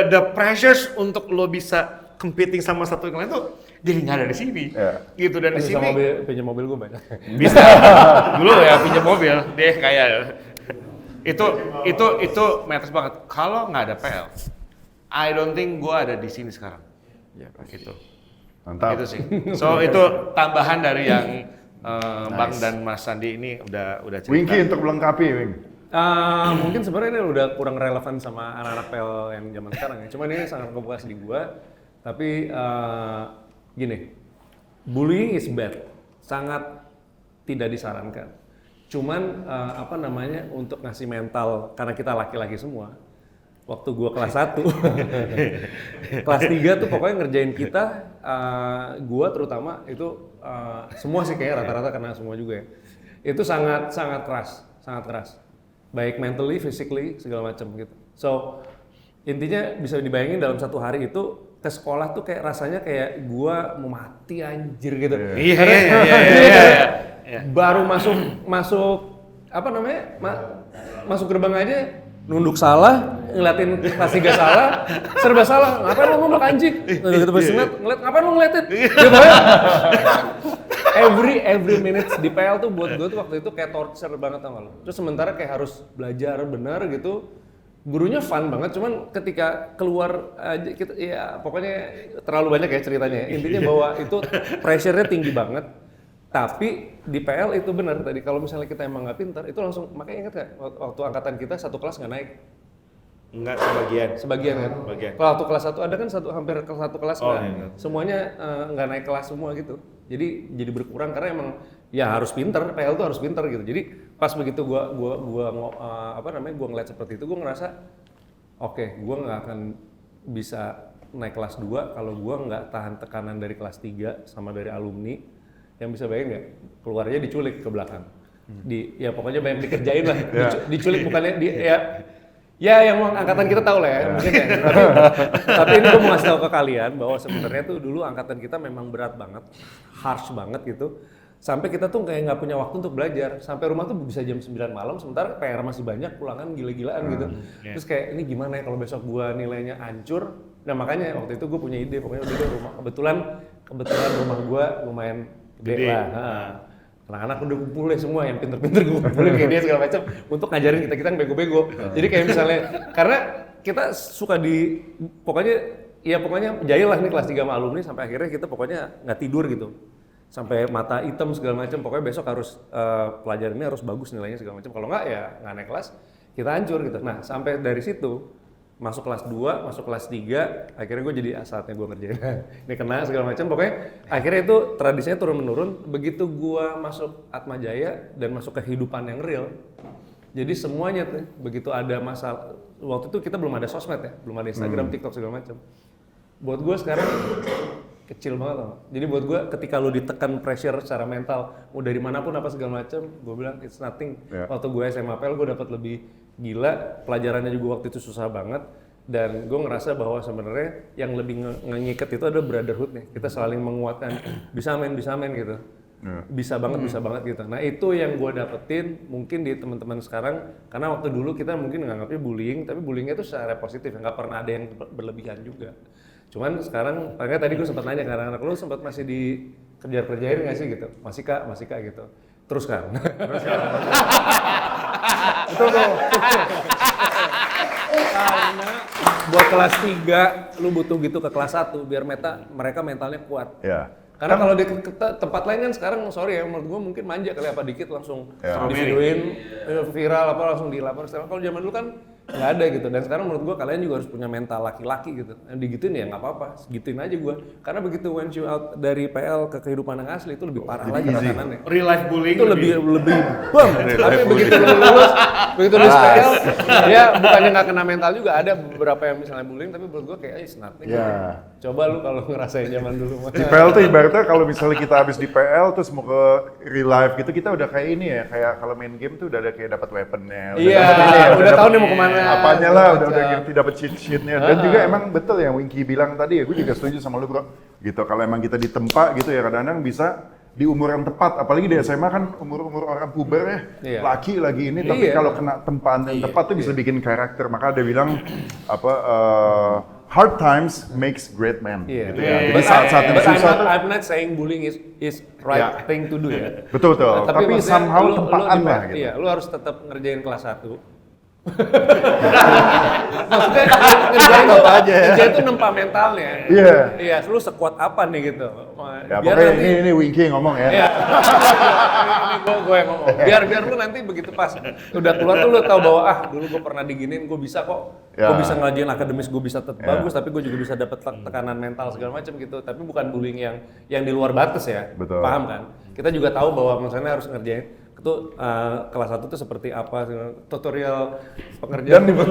the pressures untuk lo bisa competing sama satu yang lain tuh jadi nggak ada di sini. Gitu, dan di sini pinjam mobil gue banyak. bisa dulu ya pinjam mobil deh kayak itu matters banget. Kalau nggak ada PL, I don't think gue ada di sini sekarang. Ya gitu. Mantap. Itu sih. So itu tambahan dari yang Bang dan Mas Sandi ini udah cerita. Winky untuk melengkapi, Wing. Mungkin sebenarnya ini udah kurang relevan sama anak-anak PL yang zaman sekarang ya. Cuman ini sangat ngebuka di gua. Tapi gini, bullying is bad, sangat tidak disarankan. Cuman untuk ngasih mental, karena kita laki-laki semua. Waktu gua kelas 1, kelas 3 tuh pokoknya ngerjain kita, gua terutama itu semua sih kayak rata-rata kena semua juga ya. Itu sangat keras. Baik mentally, physically, segala macam gitu. So, intinya bisa dibayangin dalam satu hari itu ke sekolah tuh kayak rasanya kayak gua mau mati anjir gitu. Iya. Baru masuk masuk gerbang aja nunduk salah, ngeliatin kelas 3 salah, serba salah. Ngapain lo ngomong anjing? Gitu pas ngeliat, ngapain lo ngeliatin? Gitu ya. Every minutes di PL tuh buat gue tuh waktu itu kayak torture banget sama lo. Terus sementara kayak harus belajar benar gitu. Gurunya fun banget, cuman ketika keluar aja kita ya pokoknya terlalu banyak ya ceritanya. Intinya bahwa itu pressure-nya tinggi banget. Tapi di PL itu benar tadi, kalau misalnya kita emang nggak pintar, itu langsung, makanya ingat nggak waktu angkatan kita satu kelas nggak naik? Enggak, Sebagian kan? Kalau waktu kelas 1 ada kan hampir ke satu kelas semuanya nggak naik kelas semua gitu. Jadi berkurang karena emang ya harus pintar, PL tuh harus pintar gitu. Jadi pas begitu gua ngeliat seperti itu, gua ngerasa oke, gua nggak akan bisa naik kelas 2 kalau gua nggak tahan tekanan dari kelas 3 sama dari alumni. Yang bisa bayangin nggak? Keluarnya diculik ke belakang. Ya pokoknya banyak dikerjain lah. Diculik bukannya ya yang angkatan kita tahu lah ya. Mungkin ya. Tapi ini gue mau ngasih tahu ke kalian bahwa sebenarnya tuh dulu angkatan kita memang berat banget, harsh banget gitu. Sampai kita tuh kayak nggak punya waktu untuk belajar. Sampai rumah tuh bisa jam 9 malam, sementara PR masih banyak, pulangan gila-gilaan gitu. Terus kayak ini gimana ya kalau besok gua nilainya hancur. Nah makanya waktu itu gue punya ide, pokoknya udah deh rumah. Kebetulan rumah gua lumayan gede lah. Anak-anak udah kumpul deh semua yang pinter-pinter gue kumpulin kayak dia segala macam untuk ngajarin kita yang bego-bego. Jadi kayak misalnya karena kita suka pokoknya jahil lah nih kelas 3 sama alumni sampai akhirnya kita pokoknya nggak tidur gitu. Sampai mata hitam segala macam, pokoknya besok harus pelajaran ini harus bagus nilainya segala macam. Kalau nggak ya nggak naik kelas, kita hancur gitu. Nah sampai dari situ masuk kelas 2, masuk kelas 3, akhirnya gue jadi saatnya gue ngerjain. Ini kena segala macam, pokoknya akhirnya itu tradisinya turun-menurun. Begitu gue masuk Atma Jaya dan masuk kehidupan yang real, jadi semuanya tuh, begitu ada masalah, waktu itu kita belum ada sosmed ya, belum ada Instagram, TikTok segala macam. Buat gue sekarang kecil banget loh. Jadi buat gue ketika lo ditekan pressure secara mental, mau dari manapun apa segala macam, gue bilang it's nothing. Waktu gue SMA PL gue dapat lebih gila, pelajarannya juga waktu itu susah banget, dan gue ngerasa bahwa sebenarnya yang lebih ngikat itu ada brotherhood nih. Kita saling menguatkan, bisa main gitu. Bisa banget gitu. Nah itu yang gue dapetin mungkin di teman-teman sekarang, karena waktu dulu kita mungkin nganggapnya bullying, tapi bullyingnya itu secara positif, nggak pernah ada yang berlebihan juga. Cuman sekarang, makanya tadi gue sempat nanya ke anak-anak, lu sempat masih dikejar-kerjain nggak sih gitu? Masih kak gitu. Terus kan? Betul tuh. Karena buat kelas 3 lu butuh gitu ke kelas 1 biar mereka mentalnya kuat. Karena kalau di tempat lain kan sekarang, sorry ya, menurut gue mungkin manja kali apa dikit langsung divideoin, viral apa langsung dilapor. Sekarang kalau zaman dulu kan nggak ada gitu, dan sekarang menurut gue kalian juga harus punya mental laki-laki gitu. Yang digituin ya nggak apa-apa, segituin aja gue. Karena begitu once you out dari PL ke kehidupan yang asli itu lebih parah lagi tekanannya. Real life bullying Itu lebih bam. Tapi begitu lulus PL, ya bukannya nggak kena mental juga, ada beberapa yang misalnya bullying, tapi menurut gue kayak it's nothing. Coba lu kalau ngerasain zaman dulu. Di PL tuh ibaratnya kalau misalnya kita habis di PL terus mau ke real life gitu, kita udah kayak ini ya, kayak kalau main game tuh udah ada kayak dapat weaponnya. Udah tahu nih mau kemana. Apanya lah, udah ngerti dapat cheat sheetnya. Dan juga emang betul yang Winky bilang tadi ya, gue juga setuju sama lu bro. Gitu, kalau emang kita ditempa gitu ya kadang-kadang bisa di umur yang tepat, apalagi di SMA kan umur orang puber ya, laki lagi ini, tapi kalau kena tempaan yang tepat tuh bisa bikin karakter. Maka ada bilang apa, hard times makes great man. Gitu ya. Jadi saat-saat yang susah tuh. I'm not saying bullying is right thing to do ya. Betul. Tapi somehow tempaan lah gitu. Iya, lu harus tetap ngerjain kelas 1. Maksudnya ngerjain itu nempa mentalnya. Iya, lu sekuat apa nih gitu. Ya pokoknya ini Winky ngomong ya. Iya. Ini gue yang ngomong. Biar lu nanti begitu pas udah keluar tuh lu tahu bahwa dulu gue pernah diginin, gue bisa kok. Gue bisa ngelajain akademis, gue bisa tetap bagus, tapi gue juga bisa dapat tekanan mental segala macam gitu. Tapi bukan bullying yang di luar batas ya. Betul. Paham kan? Kita juga tahu bahwa misalnya harus ngerjain itu kelas 1 itu seperti apa, tutorial pekerjaan. Gue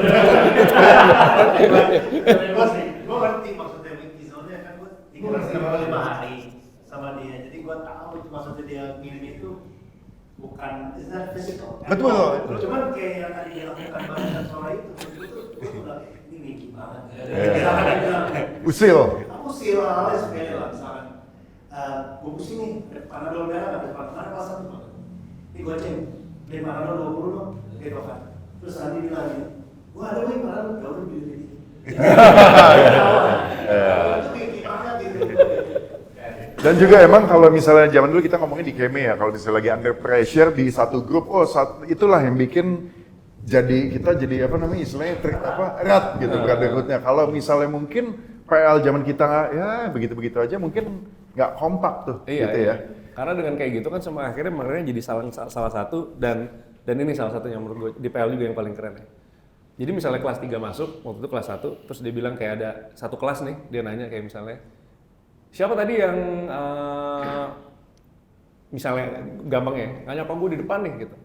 ngerti maksudnya Winky, soalnya kan gue tinggal 5 hari sama dia, jadi gue tahu itu maksudnya dia ngirim itu bukan physical. Betul. Cuman kayak yang tadi dia lakukan banyak soal itu udah ini Winky banget. Misalkan dia bilang, Usil. aku usil halnya sepele lah, misalkan gue pusing nih, Panadol merah ada mana kelas 1 ini gue cek, dari Panadol 20 dong, gitu kan. Terus Andi bilang gini, wah ada wih Panadol, gak udah beli ini. Itu Winky banget gitu. Dan juga emang kalau misalnya zaman dulu kita ngomongin di Keme ya, kalau misalnya lagi under pressure di satu grup, itulah yang bikin kita jadi apa namanya istilahnya erat gitu brotherhoodnya. Kalau misalnya mungkin PL zaman kita ya begitu-begitu aja mungkin nggak kompak tuh gitu ya. Karena dengan kayak gitu kan sama akhirnya jadi salah satu, dan ini salah satunya menurut gue di PL juga yang paling keren ya. Jadi misalnya kelas 3 masuk, waktu itu kelas 1, terus dia bilang kayak ada satu kelas nih, dia nanya kayak misalnya, siapa tadi yang misalnya gampang ya, nanya apa gue di depan nih gitu.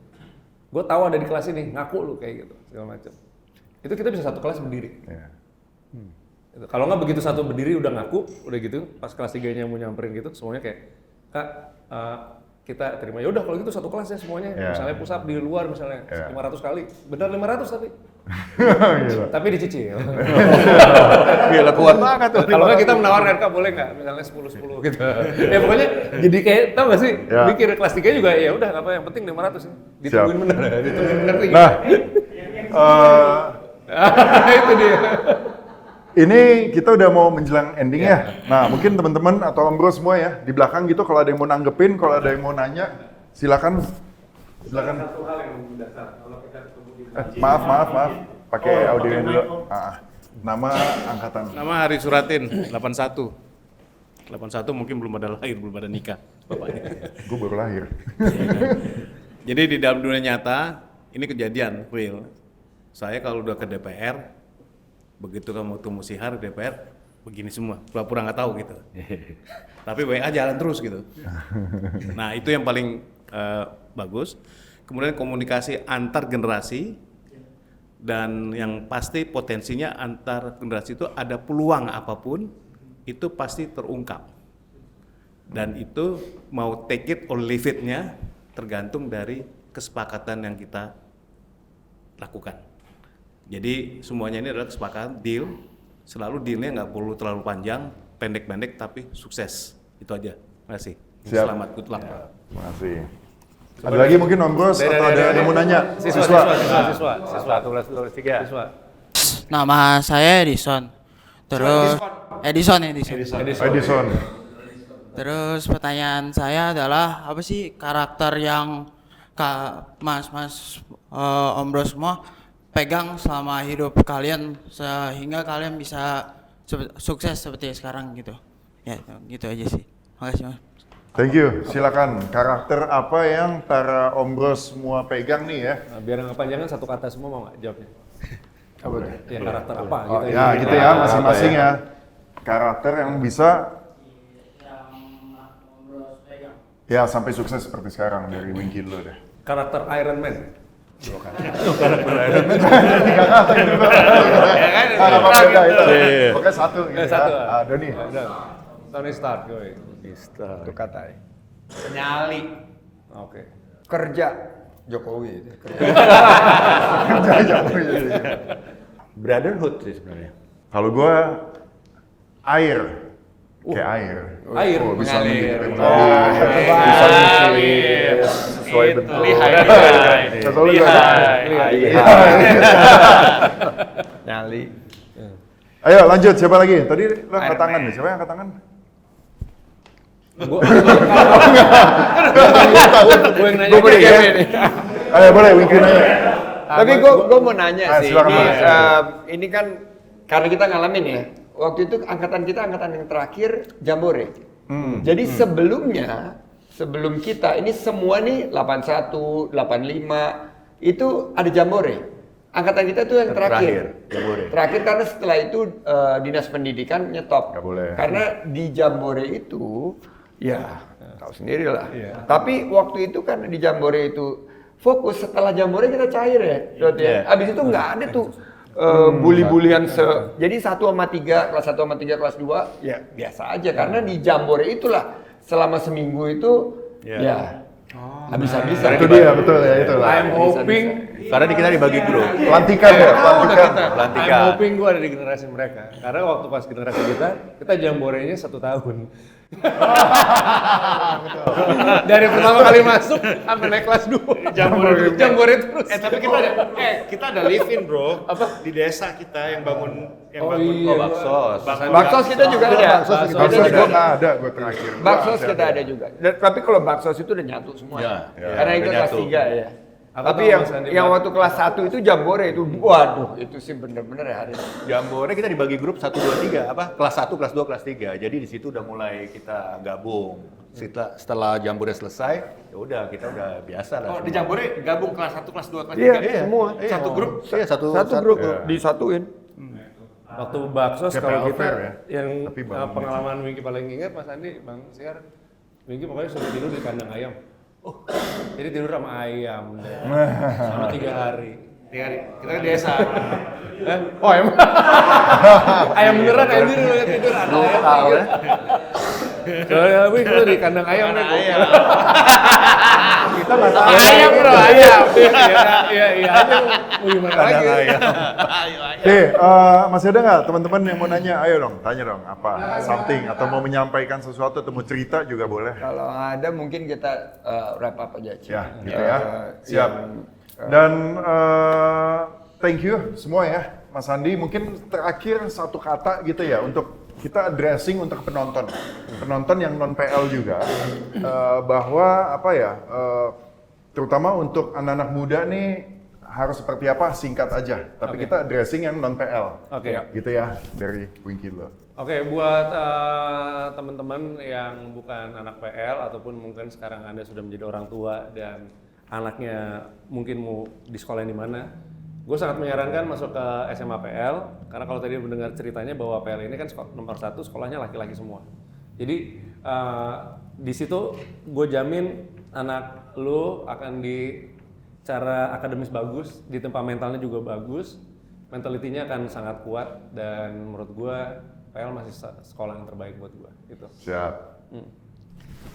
Gue tahu ada di kelas ini, ngaku lu kayak gitu, segala macam. Itu kita bisa satu kelas berdiri. Kalau nggak begitu satu berdiri udah ngaku, udah gitu, pas kelas 3-nya mau nyamperin gitu, semuanya kayak, Kak, kita terima. Ya udah kalau gitu satu kelas ya semuanya. Misalnya push up di luar misalnya 500 kali. Benar 500 tapi. Tapi dicicil. Gila kuat banget tuh. Kalau nggak kita menawarkan, Kak boleh nggak misalnya 10 gitu. Ya pokoknya jadi kayak tau nggak sih? Mikir kelas 3 juga ya udah apa yang penting 500 ya. Ditungguin bener. Ditungguin bener. Nah. Itu dia. Ini kita udah mau menjelang ending ya. Nah, mungkin teman-teman atau Om Bro semua ya di belakang gitu kalau ada yang mau nanggepin, kalau ada yang mau nanya, silakan. Satu hal yang mendasar kalau kita ketemu di Maaf. Pakai audio dulu. Nama angkatan. Nama Hari Suratin 81. 81 mungkin belum ada lahir, belum ada nikah bapaknya. Gue baru lahir. Jadi di dalam dunia nyata ini kejadian, Will. Saya kalau udah ke DPR Begitu kamu temu Sihar DPR begini semua, pura-pura nggak tahu gitu. Tapi WA jalan terus gitu. Nah itu yang paling bagus. Kemudian komunikasi antar generasi dan yang pasti potensinya antar generasi itu ada peluang apapun itu pasti terungkap. Dan itu mau take it or leave it-nya tergantung dari kesepakatan yang kita lakukan. Jadi semuanya ini adalah kesepakatan deal. Selalu dealnya nggak perlu terlalu panjang, pendek-pendek tapi sukses. Itu aja. Terima kasih. Siap. Selamat, good luck. Terima kasih. Ada lagi mungkin Om Bros atau ada yang mau nanya? Siswa. Siswa. Nama saya Edison. Terus Edison. Edison. Terus pertanyaan saya adalah apa sih karakter yang Mas Om Bros semua pegang selama hidup kalian sehingga kalian bisa sukses seperti sekarang gitu. Ya, gitu aja sih. Makasih, Mas. Thank you. Silakan. Karakter apa yang para Om Bros semua pegang nih ya? Nah, biar nggak kepanjangan satu kata semua mau nggak jawabnya? Apa tuh? Ya karakter apa gitu Ya gitu ya, masing-masing ya. Karakter yang bisa ya sampai sukses seperti sekarang dari Winky dulu deh. Karakter Iron Man. Pokoknya satu gitu Satu. ya. Doni. Tony Stark, gue. Itu kata ya. Nyali. Oke. Kerja Jokowi itu. Brotherhood sih sebenarnya. Kalau gue air, kayak air. Air Oh, bisa mengalir. bisa sesuai bentuk. Lihai. Nyali. Ayo lanjut, siapa lagi? Tadi lo angkat tangan nih, siapa yang angkat tangan? Gue yang nanya Gue boleh dia. gini nih. Ayo boleh, Winky nanya. Tapi gue mau nanya sih, silakan, ini, Mas. ini kan karena kita ngalamin ya, waktu itu angkatan kita angkatan yang terakhir Jambore. Jadi sebelum kita, ini semua nih 81, 85, itu ada Jambore. Angkatan kita tuh yang terakhir. Jambore. Terakhir karena setelah itu Dinas Pendidikan nyetop. Nggak boleh. Karena di Jambore itu, ya tahu sendiri lah. Tapi waktu itu kan di Jambore itu fokus, setelah Jambore kita cair ya. Iya. Abis itu nggak ada tuh bully-bulian jadi 1 sama 3, kelas 1 sama 3, kelas 2 ya biasa aja karena di Jambore itulah selama seminggu itu ya habis-habisan. Itu dia, betul ya itu lah. I'm hoping Karena di kita dibagi grup. Pelantikan ya, pelantikan. Pelantikan. I'm hoping gue ada di generasi mereka. Karena waktu pas generasi kita jamborenya 1 tahun. Dari pertama kali masuk sampai naik kelas 2. Jambore terus. Tapi kita ada live in bro. Apa? Di desa kita yang bangun iya. Baksos. Baksos kita juga ada. Baksos gue nggak ada, gue terakhir. Baksos kita ada juga. Tapi kalau baksos itu udah nyatu semua. Ya, Karena itu udah kelas nyatu. 3 ya. Apa Tapi tuh, yang Mas Andi? yang waktu kelas 1 itu Jambore itu, waduh itu sih bener-bener ya hari. Jambore kita dibagi grup 1, 2, 3 apa? Kelas 1, kelas 2, kelas 3. Jadi di situ udah mulai kita gabung. Setelah Jambore selesai, ya udah kita udah biasa lah. Oh, di Jambore gabung kelas 1, kelas 2, kelas 3. Iya, semua. Satu grup. Iya, Satu grup disatuin. Waktu baksos Kayak kalau PL kita fair ya? yang Tapi bangun pengalaman Winky paling ingat Mas Andi, Bang Siar, Winky pokoknya suruh tidur di kandang ayam. Jadi tidur sama ayam deh. Selama 3 hari. Kita kan desa. Oh emang? Ayam beneran anjir lu tidur ada ayam. Soalnya wih lu di kandang ayam nih. Kita nggak tahu. Ayam bro, ayam. Iya aja. Mau gimana lagi? Oke, masih ada nggak teman-teman yang mau nanya? Ayo dong, tanya dong. Apa? Something atau mau menyampaikan sesuatu atau mau cerita juga boleh. Kalau ada mungkin kita wrap up aja. Ci. Ya, gitu ya. Siap. Dan thank you semua ya, Mas Andi. Mungkin terakhir satu kata gitu ya untuk kita addressing untuk penonton yang non PL juga, bahwa apa ya, terutama untuk anak-anak muda nih harus seperti apa, singkat aja. Tapi kita addressing yang non PL, gitu ya dari Winky lo. Oke, buat teman-teman yang bukan anak PL ataupun mungkin sekarang Anda sudah menjadi orang tua dan anaknya mungkin mau di sekolah di mana, Gue sangat menyarankan masuk ke SMA PL, karena kalau tadi mendengar ceritanya bahwa PL ini kan nomor 1 sekolahnya laki-laki semua. Jadi di situ gue jamin anak lu akan di cara akademis bagus, di tempat mentalnya juga bagus, mentalitinya akan sangat kuat, dan menurut gue PL masih sekolah yang terbaik buat gue. Gitu. Siap.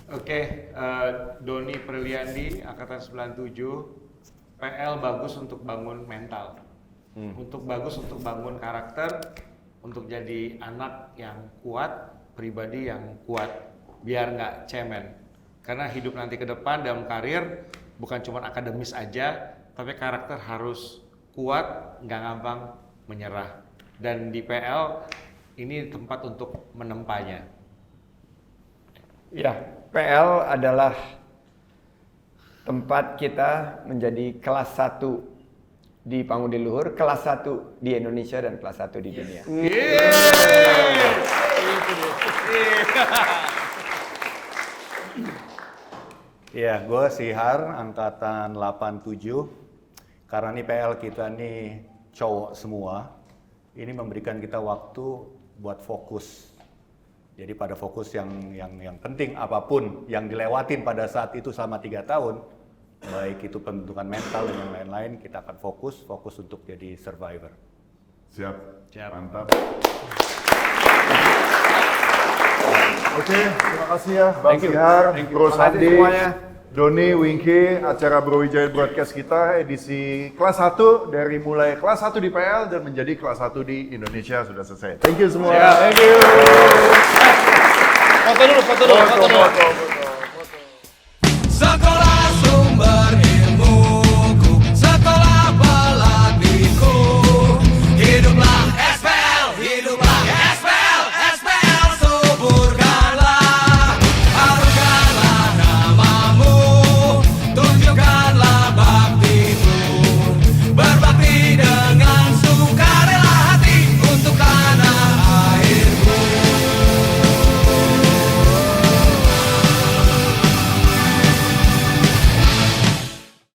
Oke, Doni Priliandi, Angkatan 97. PL bagus untuk bangun mental, untuk bagus untuk bangun karakter, untuk jadi anak yang kuat, pribadi yang kuat, biar nggak cemen. Karena hidup nanti ke depan dalam karir bukan cuma akademis aja, tapi karakter harus kuat, nggak gampang menyerah. Dan di PL ini tempat untuk menempanya. Ya, PL adalah tempat kita menjadi kelas 1 di Pangudi Luhur, kelas 1 di Indonesia, dan kelas 1 di dunia. Ya, gue Sihar, Angkatan 87. Karena nih PL kita nih cowok semua, ini memberikan kita waktu buat fokus. Jadi pada fokus yang penting, apapun yang dilewatin pada saat itu selama 3 tahun, baik itu pembentukan mental dan yang lain-lain, kita akan fokus untuk jadi survivor. Siap. Siap. Mantap. Oke, terima kasih ya Bang Sihar, Bro Sandi, Doni, Wingky. Acara Bro Wijaya Broadcast kita edisi kelas 1, dari mulai kelas 1 di PL dan menjadi kelas 1 di Indonesia sudah selesai. Thank you semua. Thank you. Foto dulu.